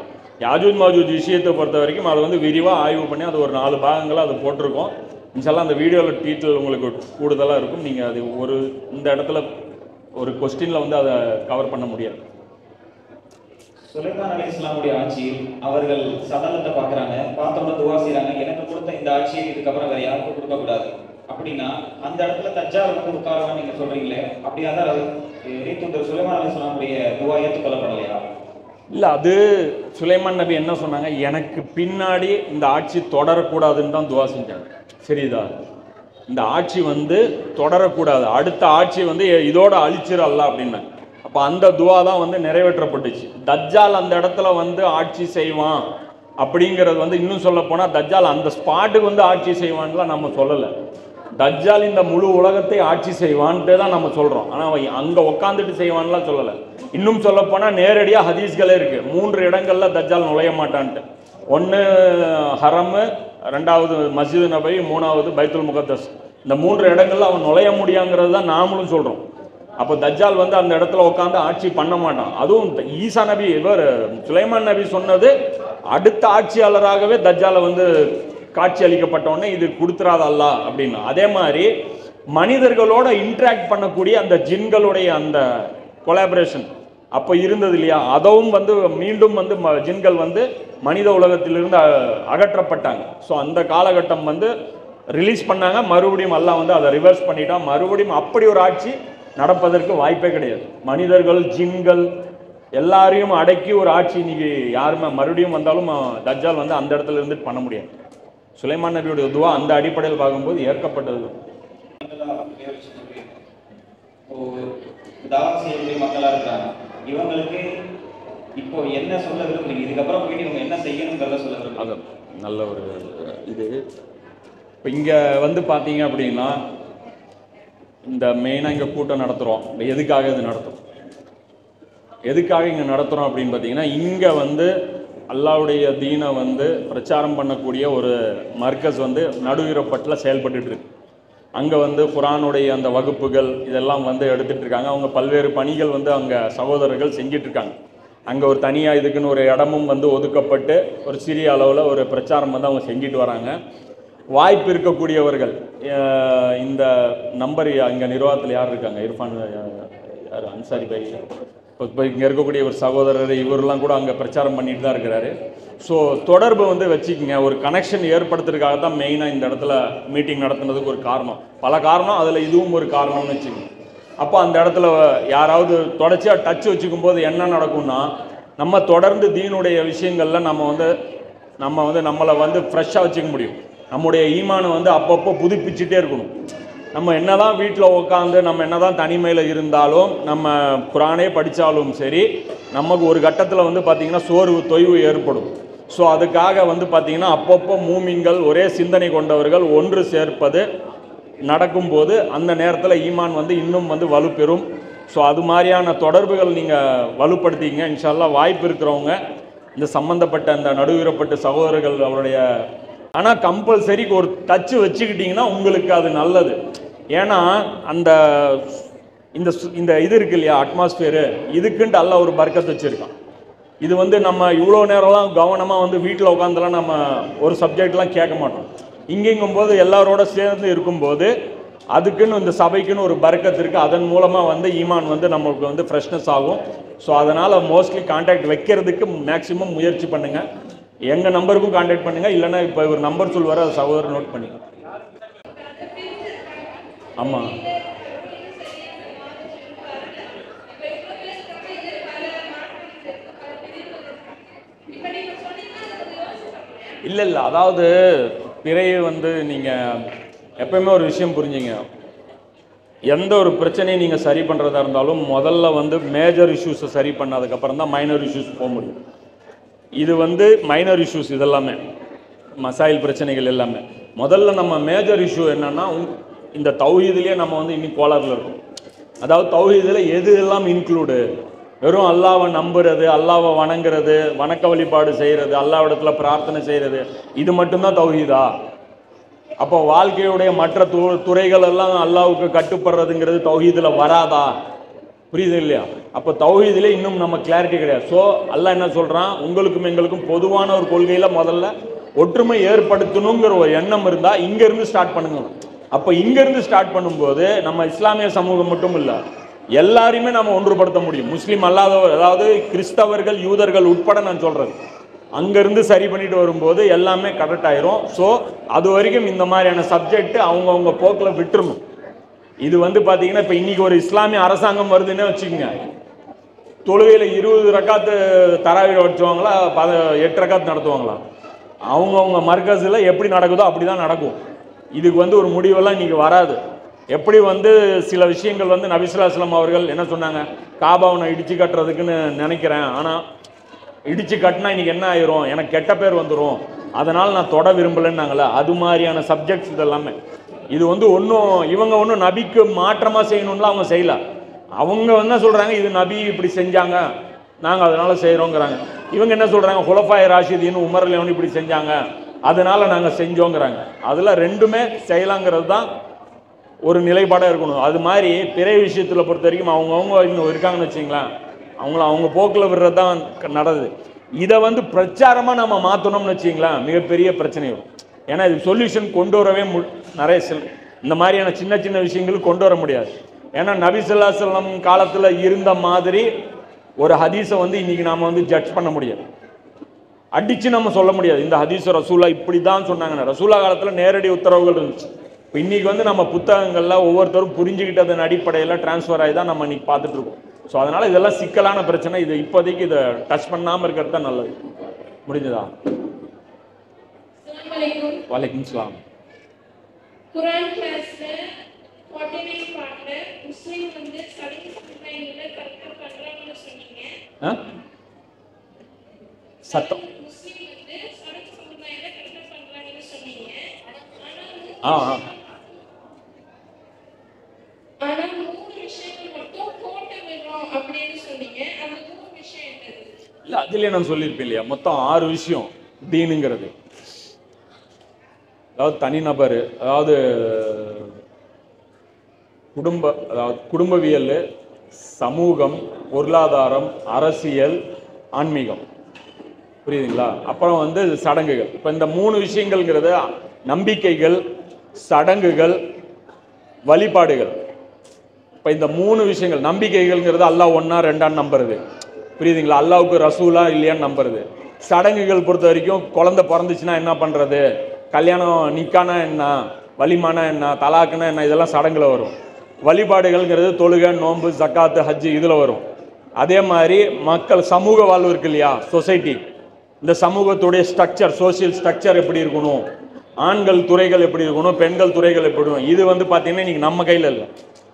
யாஜூஜ் மாஜூஜ் விஷயத்தை பொறுத்த வரைக்கும் அதை வந்து விரிவாக ஆய்வு பண்ணி அது ஒரு 4 பாகங்களாக அது போட்டிருக்கோம். இன்ஷால்லா அந்த வீடியோவில் டீட்டெயில் உங்களுக்கு கூடுதலாக இருக்கும். நீங்கள் அது ஒரு இந்த இடத்துல ஒரு கொஸ்டினில் வந்து அதை கவர் பண்ண முடியாது. சுலைமான் அலைஹிஸ்ஸலாமுடைய ஆட்சியில் அவர்கள் சதலத்தை பார்க்குறாங்க, பார்த்தோம்னா துவா செய்கிறாங்க, எனக்கு கொடுத்த இந்த ஆட்சியை இதுக்கப்புறம் வேறு யாருக்கும் கொடுக்கக்கூடாது அப்படின்னா அந்த இடத்துல தஜ்ஜால் வந்து உட்காருவான்னு நீங்கள் சொல்கிறீங்களே, அப்படியா தான் இறைத்தூதர் சுலைமான் அலைஹிஸ்ஸலாமுடைய துவா ஏற்றுக்கொள்ளப்படலையா? இல்லை, அது சுலைமான் நபி என்ன சொன்னாங்க, எனக்கு பின்னாடி இந்த ஆட்சி தொடரக்கூடாதுன்னு தான் துவா செஞ்சாங்க. சரிதா, இந்த ஆட்சி வந்து தொடரக்கூடாது, அடுத்த ஆட்சி வந்து இதோட அழிச்சிடலாம் அப்படின்னு. அப்போ அந்த துவா தான் வந்து நிறைவேற்றப்பட்டுச்சு. தஜ்ஜால் அந்த இடத்துல வந்து ஆட்சி செய்வான் அப்படிங்கிறது வந்து இன்னும் சொல்ல போனால் தஜ்ஜால் அந்த ஸ்பாட்டுக்கு வந்து ஆட்சி செய்வான்லாம் நம்ம சொல்லலை. தஜ்ஜால் இந்த முழு உலகத்தை ஆட்சி செய்வான்ட்டு தான் நம்ம சொல்கிறோம். ஆனால் அவன் அங்கே உட்காந்துட்டு செய்வான்லாம் சொல்லலை. இன்னும் சொல்லப்போனால் நேரடியாக ஹதீஸ்களே இருக்குது. 3 இடங்களில் தஜ்ஜால் நுழைய மாட்டான்ட்டு. 1 ஹரமு, 2வது மஸ்ஜிது நபவி, 3வது பைத்துல் முகத்தஸ். இந்த 3 இடங்களில் அவன் நுழைய முடியாங்கிறது தான் நாமளும் சொல்கிறோம். அப்போ தஜ்ஜால் வந்து அந்த இடத்துல உட்காந்து ஆட்சி பண்ண மாட்டான். அதுவும் ஈசா நபி சுலைமான் நபி சொன்னது அடுத்த ஆட்சியாளராகவே தஜ்ஜாலை வந்து காட்சி அளிக்கப்பட்டோடனே இது கொடுத்துறாத அல்லாஹ் அப்படின்னு. அதே மாதிரி மனிதர்களோட இன்ட்ராக்ட் பண்ணக்கூடிய அந்த ஜின்களுடைய அந்த கொலாபரேஷன் அப்போ இருந்தது இல்லையா, அதவும் வந்து மீண்டும் வந்து ஜின்கள் வந்து மனித உலகத்திலிருந்து அகற்றப்பட்டாங்க. ஸோ அந்த காலகட்டம் வந்து ரிலீஸ் பண்ணாங்க, மறுபடியும் அல்லாஹ் வந்து அதை ரிவர்ஸ் பண்ணிட்டான். மறுபடியும் அப்படி ஒரு ஆட்சி நடப்பதற்கு வாய்ப்பே கிடையாது. மனிதர்கள் ஜின்கள் எல்லாரையும் அடக்கி ஒரு ஆட்சி இன்னைக்கு யாருமே மறுபடியும் வந்தாலும் தஜ்ஜால் வந்து அந்த இடத்துல இருந்து பண்ண முடியாது. சுலைமான் நபியுடைய துவா அந்த அடிப்படையில் பார்க்கும்போது ஏற்கப்பட்டது. மக்களா இருக்காங்க, இவங்களுக்கு இப்போ என்ன சொல்ல விரும்புறீங்க? இதுக்கப்புறம் போயிட்டு இவங்க என்ன செய்யணுங்கிறத சொல்ல விரும்புறீங்க? அது நல்ல ஒரு இது. இப்போ இங்கே வந்து பார்த்தீங்க அப்படின்னா இந்த மெயினாக இங்கே கூட்டம் நடத்துகிறோம். எதுக்காக இது நடத்துகிறோம், எதுக்காக இங்கே நடத்துகிறோம் அப்படின்னு பார்த்தீங்கன்னா, இங்கே வந்து அல்லாஹ்வுடைய தீனை வந்து பிரச்சாரம் பண்ணக்கூடிய ஒரு மர்கஸ் வந்து நடுவீரப்பட்டில் செயல்பட்டு இருக்கு. அங்கே வந்து குர்ஆனுடைய அந்த வகுப்புகள் இதெல்லாம் வந்து எடுத்துகிட்டு இருக்காங்க. அவங்க பல்வேறு பணிகள் வந்து அங்கே சகோதரர்கள் செஞ்சிட்ருக்காங்க. அங்கே ஒரு தனியாக இதுக்குன்னு ஒரு இடமும் வந்து ஒதுக்கப்பட்டு ஒரு சிறிய அளவில் ஒரு பிரச்சாரம் வந்து அவங்க செஞ்சுட்டு வராங்க. வாய்ப்பு இருக்கக்கூடியவர்கள் இந்த நம்பர் அங்கே நிர்வாகத்தில் யார் இருக்காங்க, இர்ஃபான் யார், அன்சாரி பை, இப்போ இங்கே இருக்கக்கூடிய ஒரு சகோதரர் இவரெல்லாம் கூட அங்கே பிரச்சாரம் பண்ணிட்டு தான் இருக்கிறாரு. ஸோ தொடர்பு வந்து வச்சுக்கோங்க. ஒரு கனெக்ஷன் ஏற்படுத்துறதுக்காக தான் மெயினாக இந்த இடத்துல மீட்டிங் நடத்துனதுக்கு ஒரு காரணம், பல காரணம், அதில் இதுவும் ஒரு காரணம்னு வச்சுக்கோங்க. அப்போ அந்த இடத்துல யாராவது தொடர்ச்சியாக டச் வச்சுக்கும் போது என்ன நடக்கும்னா, நம்ம தொடர்ந்து தீனுடைய விஷயங்களில் நம்மளை வந்து ஃப்ரெஷ்ஷாக வச்சுக்க முடியும். நம்முடைய ஈமானை வந்து அப்பப்போ புதுப்பிச்சுட்டே இருக்கணும். நம்ம என்னதான் வீட்டில் உட்காந்து நம்ம என்னதான் தனிமையில் இருந்தாலும், நம்ம குரானே படித்தாலும் சரி, நமக்கு ஒரு கட்டத்தில் வந்து பார்த்திங்கன்னா சோர்வு தொய்வு ஏற்படும். ஸோ அதுக்காக வந்து பார்த்திங்கன்னா அப்பப்போ மூமின்கள் ஒரே சிந்தனை கொண்டவர்கள் ஒன்று சேர்ப்பது நடக்கும்போது அந்த நேரத்தில் ஈமான் வந்து இன்னும் வந்து வலுப்பெறும். ஸோ அது மாதிரியான தொடர்புகள் நீங்கள் வலுப்படுத்திங்க. இன்ஷா அல்லாஹ் வாய்ப்பு இருக்கிறவங்க இந்த சம்மந்தப்பட்ட அந்த நடுவிறப்பட்ட சகோதரர்கள் அவருடைய, ஆனால் கம்பல்சரி ஒரு டச்சு வச்சுக்கிட்டிங்கன்னா உங்களுக்கு அது நல்லது. ஏன்னா அந்த இந்த இது இருக்கு இல்லையா, அட்மாஸ்பியரு, இதுக்குன்ட்டு அல்லாஹ் ஒரு பர்க்கத் வச்சுருக்கான். இது வந்து நம்ம இவ்வளோ நேரம்லாம் கவனமாக வந்து வீட்டில் உட்காந்துலாம் நம்ம ஒரு சப்ஜெக்ட்லாம் கேட்க மாட்டோம். இங்கேங்கும்போது எல்லாரோட சேர்ந்து இருக்கும்போது அதுக்குன்னு இந்த சபைக்குன்னு ஒரு பர்க்கத் இருக்குது. அதன் மூலமாக வந்து ஈமான் வந்து நம்மளுக்கு வந்து ஃப்ரெஷ்னஸ் ஆகும். ஸோ அதனால் மோஸ்ட்லி கான்டாக்ட் வைக்கிறதுக்கு மேக்ஸிமம் முயற்சி பண்ணுங்கள். எங்கள் நம்பருக்கும் கான்டாக்ட் பண்ணுங்கள், இல்லைன்னா இப்போ ஒரு நம்பர் சொல்லுவார், அதை சகோதரர் நோட் பண்ணிங்க. ஆமாம், இல்லை அதாவது பிறையை வந்து நீங்கள் எப்பயுமே ஒரு விஷயம் புரிஞ்சுங்க. எந்த ஒரு பிரச்சனையை நீங்கள் சரி பண்ணுறதா இருந்தாலும் முதல்ல வந்து மேஜர் இஷ்யூஸை சரி பண்ணதுக்கப்புறம் தான் மைனர் இஷ்யூஸ் போக முடியும். இது வந்து மைனர் இஷ்யூஸ், இதெல்லாமே மசாயில் பிரச்சனைகள் எல்லாமே. முதல்ல நம்ம மேஜர் இஷ்யூ என்னென்னா, இந்த தௌஹீதுலேயே நம்ம வந்து இன்னும் கோளாறுல இருக்கும். அதாவது தௌஹீதில் எது எல்லாம் இன்க்ளூடு, வெறும் அல்லாவை நம்புறது, அல்லாவை வணங்குறது, வணக்க வழிபாடு செய்கிறது, அல்லாவிடத்துல பிரார்த்தனை செய்கிறது, இது மட்டும்தான் தௌஹீதா? அப்போ வாழ்க்கையுடைய மற்ற துறைகள் எல்லாம் அல்லாவுக்கு கட்டுப்படுறதுங்கிறது தௌஹீதில் வராதா? புரியுது இல்லையா? அப்போ தௌஹீதிலே இன்னும் நம்ம கிளாரிட்டி கிடையாது. ஸோ அல்லாஹ் என்ன சொல்கிறான், உங்களுக்கும் எங்களுக்கும் பொதுவான ஒரு கொள்கையில் முதல்ல ஒற்றுமை ஏற்படுத்தணுங்கிற ஒரு எண்ணம் இருந்தால் இங்கேருந்து ஸ்டார்ட் பண்ணுங்க. அப்போ இங்கேருந்து ஸ்டார்ட் பண்ணும்போது நம்ம இஸ்லாமிய சமூகம் மட்டும் இல்லை, எல்லாரையுமே நம்ம ஒன்றுபடுத்த முடியும். முஸ்லீம் அல்லாதவர், அதாவது கிறிஸ்தவர்கள் யூதர்கள் உட்பட நான் சொல்கிறது, அங்கேருந்து சரி பண்ணிட்டு வரும்போது எல்லாமே கரெக்ட் ஆயிரும். ஸோ அது வரைக்கும் இந்த மாதிரியான சப்ஜெக்ட் அவங்கவுங்க போக்கில் விட்டுருணும். இது வந்து பார்த்தீங்கன்னா இப்போ இன்றைக்கி ஒரு இஸ்லாமிய அரசாங்கம் வருதுன்னே வச்சுக்கோங்க, தொழுகையில் 20 ரக்காத்து தராவி வச்சுவாங்களா, 8 ரக்காத்து நடத்துவாங்களா? அவங்கவுங்க மர்கஸில் எப்படி நடக்குதோ அப்படி தான் நடக்கும். இதுக்கு வந்து ஒரு முடிவெல்லாம் இன்றைக்கி வராது. எப்படி வந்து சில விஷயங்கள் வந்து நபி ஸல்லல்லாஹு அலைஹி வஸல்லம் அவர்கள் என்ன சொன்னாங்க, காபாவை நான் இடித்து கட்டுறதுக்குன்னு நினைக்கிறேன், ஆனால் இடித்து கட்டினா இன்றைக்கி என்ன ஆயிரும், எனக்கு கெட்ட பேர் வந்துடும், அதனால் நான் தொட விரும்பலைன்னாங்களே, அது மாதிரியான சப்ஜெக்ட்ஸ் இதெல்லாமே. இது வந்து இவங்க ஒன்றும் நபிக்கு மாற்றமாக செய்யணும்லாம் அவங்க செய்யல. அவங்க என்ன சொல்கிறாங்க, இது நபி இப்படி செஞ்சாங்க நாங்கள் அதனால் செய்கிறோங்கிறாங்க. இவங்க என்ன சொல்கிறாங்க, ஹுலஃபாய் ராஷிதீன் உமர் அலியவன் இப்படி செஞ்சாங்க அதனால் நாங்கள் செஞ்சோங்கிறாங்க. அதில் ரெண்டுமே செய்யலாங்கிறது தான் ஒரு நிலைப்பாடாக இருக்கணும். அது மாதிரி பிறை விஷயத்தில் பொறுத்த வரைக்கும் அவங்கவுங்க இன்னும் இருக்காங்கன்னு வச்சிங்களேன், அவங்க போக்கில் விடுறது தான் நடக்குது. இதை வந்து பிரச்சாரமாக நம்ம மாற்றணும்னு வச்சிங்களேன், மிகப்பெரிய பிரச்சனை வரும். ஏன்னா இது சொல்யூஷன் கொண்டு வரவே நிறைய இந்த மாதிரியான சின்ன சின்ன விஷயங்கள் கொண்டு வர முடியாது. ஏன்னா நபி ஸல்லல்லாஹு அலைஹி வஸல்லம் காலத்தில் இருந்த மாதிரி ஒரு ஹதீஸை வந்து இன்றைக்கி நாம் வந்து ஜட்ஜ் பண்ண முடியாது, அடித்து நம்ம சொல்ல முடியாது. இந்த ஹதீஸ் ரசூலா இப்படி தான் சொன்னாங்க. ரசூலா காலத்தில் நேரடி உத்தரவுகள் இருந்துச்சு. இப்போ இன்றைக்கி வந்து நம்ம புத்தகங்களில் ஒவ்வொருத்தரும் புரிஞ்சுக்கிட்டதன் அடிப்படையில் டிரான்ஸ்ஃபர் ஆகி தான் நம்ம இன்றைக்கி பார்த்துட்ருக்கோம். ஸோ அதனால் இதெல்லாம் சிக்கலான பிரச்சனை. இது இப்போதைக்கு இதை டச் பண்ணாமல் இருக்கிறது தான் நல்லது. முடிஞ்சதா? வலைக்கும் சலாம். குர்ஆன் கிளாஸ்ல 49 பார்ட்ல முஸ்லிம் வந்து சடங்கு சம்பிரதாயங்களை கரெக்டா பண்றாங்கன்னு சொன்னீங்க. சத்தம் முஸ்லிம் வந்து சடங்கு சம்பிரதாயங்களை கரெக்டா பண்றாங்கன்னு சொன்னீங்க. ஆனா 3 விஷயங்கள் மட்டும் கோட்டை விடுறோம் அப்படின்னு சொன்னீங்க. அந்த 3 விஷயம் என்னது? இல்லை அதிலே நான் சொல்லியிருப்பேன் இல்லையா, மொத்தம் 6 விஷயம் தீனுங்கிறது. அதாவது தனிநபர், அதாவது குடும்பவியல், சமூகம், பொருளாதாரம், அரசியல், ஆன்மீகம். புரியுதுங்களா? அப்புறம் வந்து சடங்குகள். இப்போ இந்த 3 விஷயங்கள்ங்கிறது நம்பிக்கைகள், சடங்குகள், வழிபாடுகள். இப்போ இந்த 3 விஷயங்கள், நம்பிக்கைகள்ங்கிறது அல்லாஹ் ஒன்றா ரெண்டான்னு நம்புறது. புரியுதுங்களா? அல்லாவுக்கு ரசூலா இல்லையான்னு நம்புறது. சடங்குகள் பொறுத்த வரைக்கும் குழந்தை பிறந்துச்சுன்னா என்ன பண்ணுறது, கல்யாணம் நிக்கானா என்ன, வலிமானா என்ன, தலாக்குனா என்ன, இதெல்லாம் சடங்குல வரும். வழிபாடுகள்ங்கிறது தொழுகை, நோன்பு, ஜக்காத்து, ஹஜ்ஜு இதில் வரும். அதே மாதிரி மக்கள் சமூக வாழ்வு இருக்கு இல்லையா, சொசைட்டி, இந்த சமூகத்துடைய ஸ்ட்ரக்சர், சோசியல் ஸ்ட்ரக்சர் எப்படி இருக்கணும், ஆண்கள் துறைகள் எப்படி இருக்கணும், பெண்கள் துறைகள் எப்படி இருக்கணும், இது வந்து பார்த்தீங்கன்னா இன்றைக்கி நம்ம கையில் இல்லை,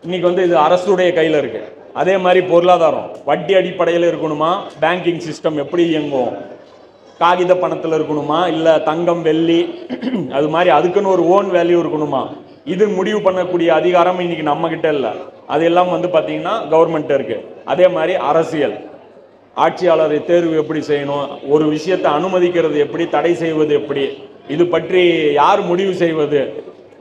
இன்றைக்கி வந்து இது அரசுடைய கையில் இருக்குது. அதே மாதிரி பொருளாதாரம் வட்டி அடிப்படையில் இருக்கணுமா, பேங்கிங் சிஸ்டம் எப்படி இயங்கும், காகித பணத்தில் இருக்கணுமா இல்லை தங்கம் வெள்ளி அது மாதிரி அதுக்குன்னு ஒரு ஓன் வேல்யூ இருக்கணுமா, இது முடிவு பண்ணக்கூடிய அதிகாரம் இன்னைக்கு நம்ம கிட்ட இல்லை. அதெல்லாம் வந்து பார்த்தீங்கன்னா கவர்மெண்ட் இருக்கு. அதே மாதிரி அரசியல், ஆட்சியாளரை தேர்வு எப்படி செய்யணும், ஒரு விஷயத்தை அனுமதிக்கிறது எப்படி, தடை செய்வது எப்படி, இது பற்றி யார் முடிவு செய்வது,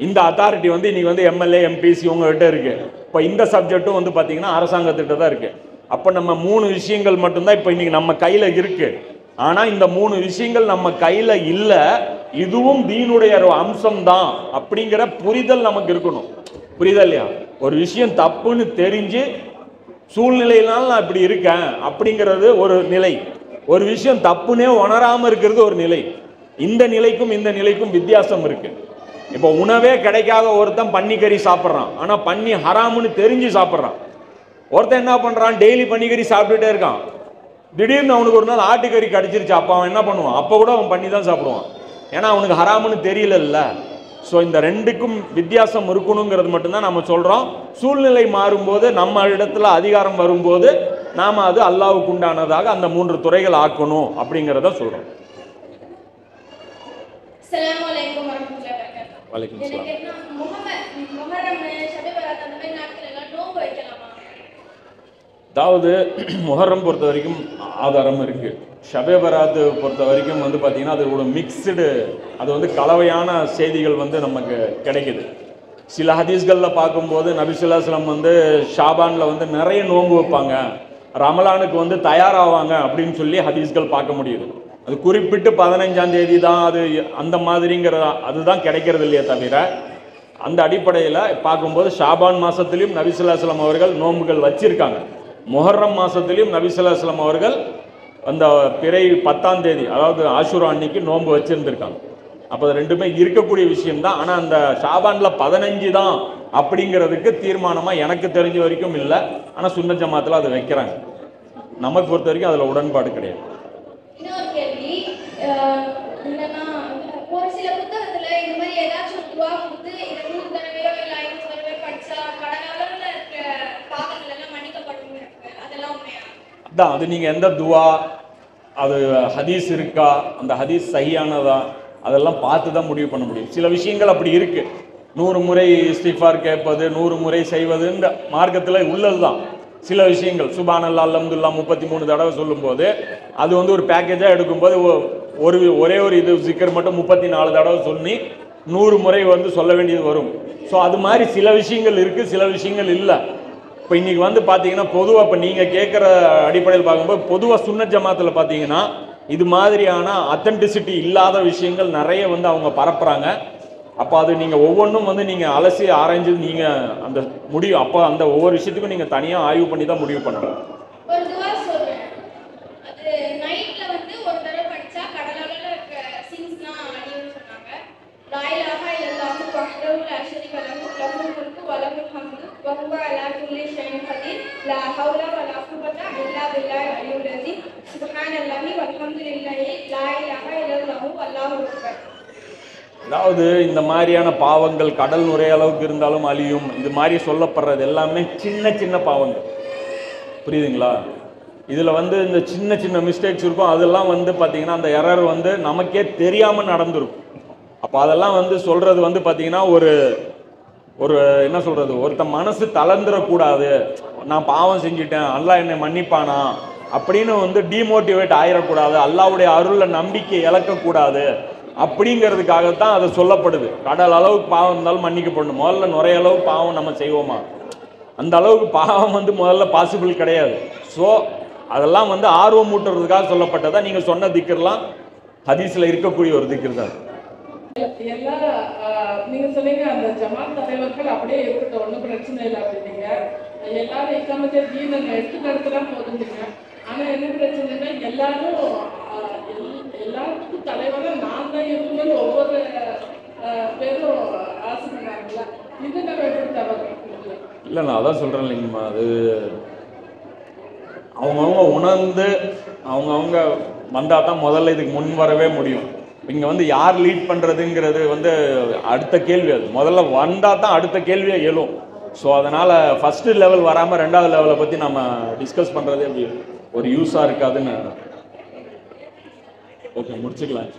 இந்த அத்தாரிட்டி வந்து இன்னைக்கு வந்து எம்எல்ஏ எம்பிசி உங்ககிட்ட இருக்கு. இப்போ இந்த சப்ஜெக்டும் வந்து பார்த்தீங்கன்னா அரசாங்கத்திட்ட தான் இருக்கு. அப்போ நம்ம 3 விஷயங்கள் மட்டும்தான் இப்போ இன்னைக்கு நம்ம கையில் இருக்கு. ஆனால் இந்த 3 விஷயங்கள் நம்ம கையில் இல்லை, இதுவும் தீனுடைய ஒரு அம்சம் தான் அப்படிங்கிற புரிதல் நமக்கு இருக்கணும். புரியுதா இல்லையா? ஒரு விஷயம் தப்புன்னு தெரிஞ்சு சூழ்நிலையினால் நான் இப்படி இருக்கேன் அப்படிங்கிறது ஒரு நிலை, ஒரு விஷயம் தப்புனே உணராமல் இருக்கிறது ஒரு நிலை. இந்த நிலைக்கும் இந்த நிலைக்கும் வித்தியாசம் இருக்கு. இப்போ உணவே கிடைக்காத ஒருத்தன் பன்னிக்கறி சாப்பிட்றான், ஆனால் பன்னி ஹராமுன்னு தெரிஞ்சு சாப்பிட்றான். ஒருத்தன் என்ன பண்ணுறான், டெய்லி பன்னிக்கறி சாப்பிட்டுட்டே இருக்கான். திடீர்னு அவனுக்கு ஒரு நாள் ஆட்டுக்கறி கடிச்சிருச்சு, அப்போ அவன் என்ன பண்ணுவான், அப்போ கூட அவன் பண்ணி தான் சாப்பிடுவான், ஏன்னா அவனுக்கு ஹராமுன்னு தெரியலல்ல. ஸோ இந்த ரெண்டுக்கும் வித்தியாசம் இருக்கணுங்கிறது மட்டும்தான் நம்ம சொல்கிறோம். சூழ்நிலை மாறும்போது, நம்ம இடத்துல அதிகாரம் வரும்போது நாம் அது அல்லாஹ்வுக்கு உண்டானதாக அந்த 3 துறைகள் ஆக்கணும் அப்படிங்கிறத சொல்கிறோம். அஸ்ஸலாமு அலைக்கும் வரஹ்மத்துல்லாஹி வபரகாத்துஹு. வலைக்கும் சலாம். எனக்கு என்ன முஹர்ரம், ஷபே பராத் அந்த மாதிரி நாட்கள் எல்லாம் நோன்பு வைக்கலாமா? அதாவது முஹர்ரம் பொறுத்த வரைக்கும் ஆதாரம் இருக்குது. ஷபே பராத்து பொறுத்த வரைக்கும் வந்து பார்த்திங்கன்னா அது ஒரு மிக்சடு, அது வந்து கலவையான செய்திகள் வந்து நமக்கு கிடைக்குது. சில ஹதீஸ்களில் பார்க்கும்போது நபி ஸல்லல்லாஹு அலைஹி வஸல்லம் வந்து ஷாபானில் வந்து நிறைய நோன்பு வைப்பாங்க, ரமலானுக்கு வந்து தயாராவாங்க அப்படின்னு சொல்லி ஹதீஸ்கள் பார்க்க முடியுது. அது குறிப்பிட்டு 15ஆம் தேதி தான் அது அந்த மாதிரிங்கிற அதுதான் கிடைக்கிறது இல்லையே தவிர, அந்த அடிப்படையில் பார்க்கும்போது ஷாபான் மாதத்துலேயும் நபி ஸல்லல்லாஹு அலைஹி வஸல்லம் அவர்கள் நோன்புகள் வச்சிருக்காங்க. முஹர்ரம் மாதத்துலேயும் நபி ஸல்லல்லாஹு அலைஹி வஸல்லம் அவர்கள் அந்த பிறை 10ஆம் தேதி, அதாவது ஆஷுரா அன்னைக்கு நோன்பு வச்சுருந்துருக்காங்க. அப்போ அது ரெண்டுமே இருக்கக்கூடிய விஷயம்தான். ஆனால் அந்த ஷாபானில் 15 தான் அப்படிங்கிறதுக்கு தீர்மானமாக எனக்கு தெரிஞ்ச வரைக்கும் இல்லை. ஆனால் சுன்னத் ஜமாத்தில் அதை வைக்கிறாங்க. நமக்கு பொறுத்த வரைக்கும் அதில் உடன்பாடு கிடையாது. இன்னொரு கேள்வி, என்னன்னா ஒரு சில புத்தகத்துல இந்த மாதிரி ஏதாச்சும் ஒரு துவா கொடுத்து இதை 100 தடவையோ இல்லை 500 தடவையோ படிச்சா கடகாலத்துல இருக்கிற பாவங்கள் எல்லாம் மன்னிக்கப்படும் இருக்கு, அதெல்லாம் உண்மையா? அதான், அது நீங்கள் எந்த துவா, அது ஹதீஸ் இருக்கா, அந்த ஹதீஸ் சஹியானதா, அதெல்லாம் பார்த்து தான் முடிவு பண்ண முடியும். சில விஷயங்கள் அப்படி இருக்கு, 100 முறை இஸ்திஃபார் கேட்பது, 100 முறை செய்வதுன்ற மார்க்கத்தில் உள்ளது தான். சில விஷயங்கள் சுபானல்லா அல்ஹம்துலில்லாஹ் 33 தடவை சொல்லும்போது அது வந்து ஒரு பேக்கேஜாக எடுக்கும்போது ஒரே ஒரு இது சிக்கர் மட்டும் 34 தடவை சொல்லி 100 முறை வந்து சொல்ல வேண்டியது வரும். ஸோ அது மாதிரி சில விஷயங்கள் இருக்குது, சில விஷயங்கள் இல்லை. இப்போ இன்றைக்கி வந்து பார்த்தீங்கன்னா பொதுவாக இப்போ நீங்கள் கேட்குற அடிப்படையில் பார்க்கும்போது பொதுவாக சுன்னத் ஜமாத்தில் பார்த்தீங்கன்னா இது மாதிரியான அத்தன்டிசிட்டி இல்லாத விஷயங்கள் நிறைய வந்து அவங்க பரப்புகிறாங்க. அப்போ அது நீங்கள் ஒவ்வொன்றும் வந்து நீங்கள் அலசி ஆராய்ஞ்சு நீங்கள் அந்த முடிவு, அப்போ அந்த ஒவ்வொரு விஷயத்துக்கும் நீங்கள் தனியாக ஆய்வு பண்ணி தான் முடிவு பண்ணணும். ஒரு துவா சொல்றேன், அது நைட்ல வந்து ஒரு தடவை படிச்சா கடலால இருக்க சிங்ஸ்லாம் அழியும்னு சொன்னாங்க. லா இலாஹா இல்லல்லாஹு வஹ்தஹு லா ஷரீக லஹு லஹுல் முல்கு வ லஹுல் ஹம்து வ ஹுவ அலா குல்லி ஷைஇன் கதீர் லா ஹவ்ல வ லா குவத இல்லா பில்லாஹில் அலியுல் அஸீம் சுப்ஹானல்லாஹி வல்ஹம்துலில்லாஹி லா இலாஹா இல்லல்லாஹு வல்லாஹு அக்பர். அதாவது இந்த மாதிரியான பாவங்கள் கடல் நுரைய அளவுக்கு இருந்தாலும் அழியும், இது மாதிரி சொல்லப்படுறது எல்லாமே சின்ன சின்ன பாவங்கள், புரியுதுங்களா? இதில் வந்து இந்த சின்ன சின்ன மிஸ்டேக்ஸ் இருக்கும், அதெல்லாம் வந்து பார்த்திங்கன்னா அந்த எரர் வந்து நமக்கே தெரியாமல் நடந்துருக்கும். அப்போ அதெல்லாம் வந்து சொல்கிறது வந்து பார்த்திங்கன்னா ஒரு என்ன சொல்கிறது, ஒருத்த மனசு தளர்ந்துடக்கூடாது, நான் பாவம் செஞ்சுட்டேன் அல்லாஹ் என்னை மன்னிப்பானா அப்படின்னு வந்து டீமோட்டிவேட் ஆயிடக்கூடாது, அல்லாஹ்வுடைய அருளை நம்பிக்கை இழக்கக்கூடாது அப்படிங்கிறதுக்காகத்தான் அது சொல்லப்படுது. கடல் அளவுக்கு பாவம் இருந்தாலும் மன்னிக்கப்படணும். முதல்ல நுரைய அளவுக்கு பாவம் நம்ம செய்வோமா, அந்த அளவுக்கு பாவம் வந்து முதல்ல பாசிபிள் கிடையாது. ஸோ அதெல்லாம் வந்து ஆர்வம் ஊட்டுறதுக்காக சொல்லப்பட்டதா. நீங்கள் சொன்ன திக்கர்லாம் ஹதீஸில் இருக்கக்கூடிய ஒரு திக்கர் தான். எல்லாம் நீங்க சொன்னீங்க அந்த ஜமாத் தலைவர்கள் அப்படியே இருக்கட்டும், ஒன்றும் பிரச்சனை இல்லை அப்படின்னீங்க. எல்லாரும் இஸ்லாமத்தை தீனை எடுத்து நடத்தலாம் போதுங்க. ஆனா என்ன பிரச்சனைன்னா எல்லாரும் இருக்காங்கல்ல, இது நம்ம எப்படி தவறு? இல்லை நான் அதான் சொல்கிறேன் இல்லைங்கம்மா, அது அவங்கவுங்க உணர்ந்து அவங்கவுங்க வந்தால் தான் முதல்ல இதுக்கு முன் வரவே முடியும். இங்கே வந்து யார் லீட் பண்ணுறதுங்கிறது வந்து அடுத்த கேள்வி. அது முதல்ல வந்தால் தான் அடுத்த கேள்வியே எழும். ஸோ அதனால் ஃபஸ்ட்டு லெவல் வராமல் ரெண்டாவது லெவலை பற்றி நம்ம டிஸ்கஸ் பண்ணுறதே அப்படி ஒரு யூஸாக இருக்காதுன்னு. ஓகே, முடிச்சுக்கலாம்.